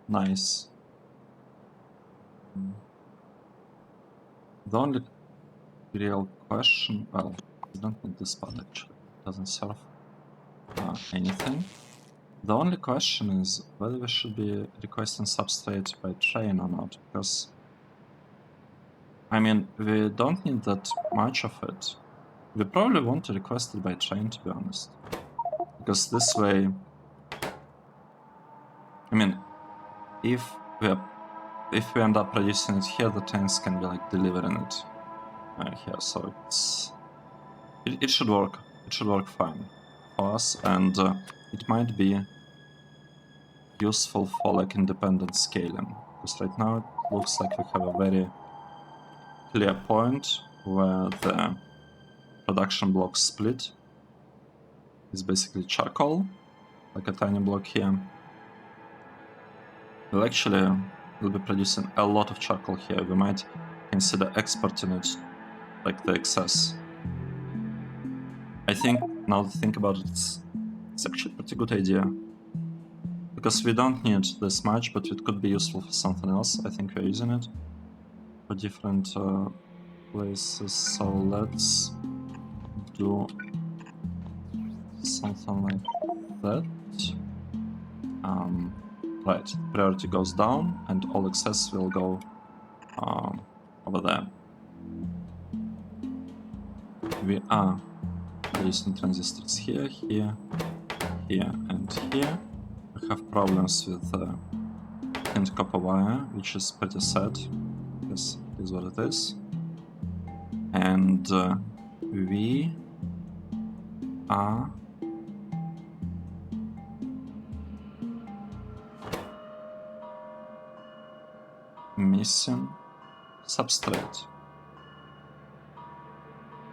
[SPEAKER 1] Nice. The only real question... Well, we don't need this part actually. It doesn't serve anything. The only question is whether we should be requesting substrate by train or not, because I mean, we don't need that much of it. We probably want to request it by train, to be honest. Because this way... I mean, if we end up producing it here, the trains can be like delivering it here, so it should work. It should work fine for us, and it might be useful for like independent scaling. Because right now it looks like we have a very clear point where the production block split is basically charcoal, like a tiny block here. We'll be producing a lot of charcoal here. We might consider exporting it, like the excess. I think, now that I think about it, it's actually a pretty good idea. Because we don't need this much, but it could be useful for something else. I think we're using it for different places. So let's do something like that. Right, priority goes down, and all excess will go over there. We are placing transistors here, here, here, and here. We have problems with thin copper wire, which is pretty sad. This is what it is. And we are missing substrate.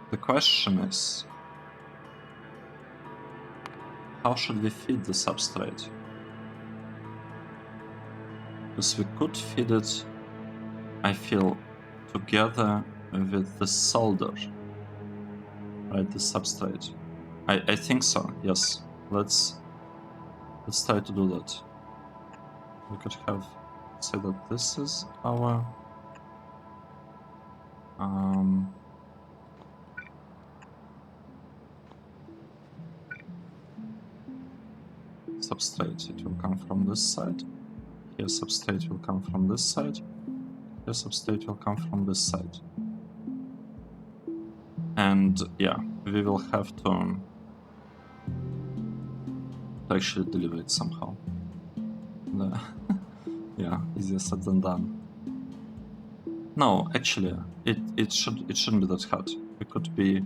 [SPEAKER 1] The question is, how should we feed the substrate? Because we could feed it, I feel, together with the solder, right? The substrate. I think so. Yes. Let's try to do that. We could have say that this is our substrate. It will come from this side. Here substrate will come from this side. Here substrate will come from this side. And yeah, we will have to actually deliver it somehow. Yeah, easier said than done. No, actually, it shouldn't be that hard. We could be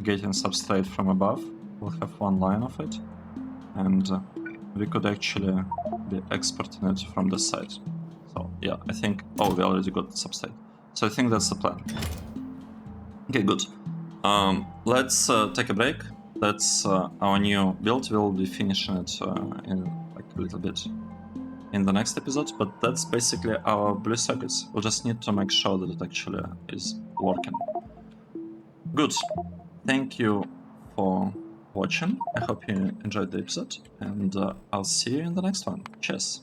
[SPEAKER 1] getting substrate from above. We'll have one line of it, and we could actually be exporting it from this side. So yeah, I think... Oh, we already got the substrate. So I think that's the plan. Okay, good. Let's take a break. That's our new build. We'll be finishing it in like a little bit in the next episode, but that's basically our blue circuits. We'll just need to make sure that it actually is working. Good. Thank you for watching. I hope you enjoyed the episode, and I'll see you in the next one. Cheers.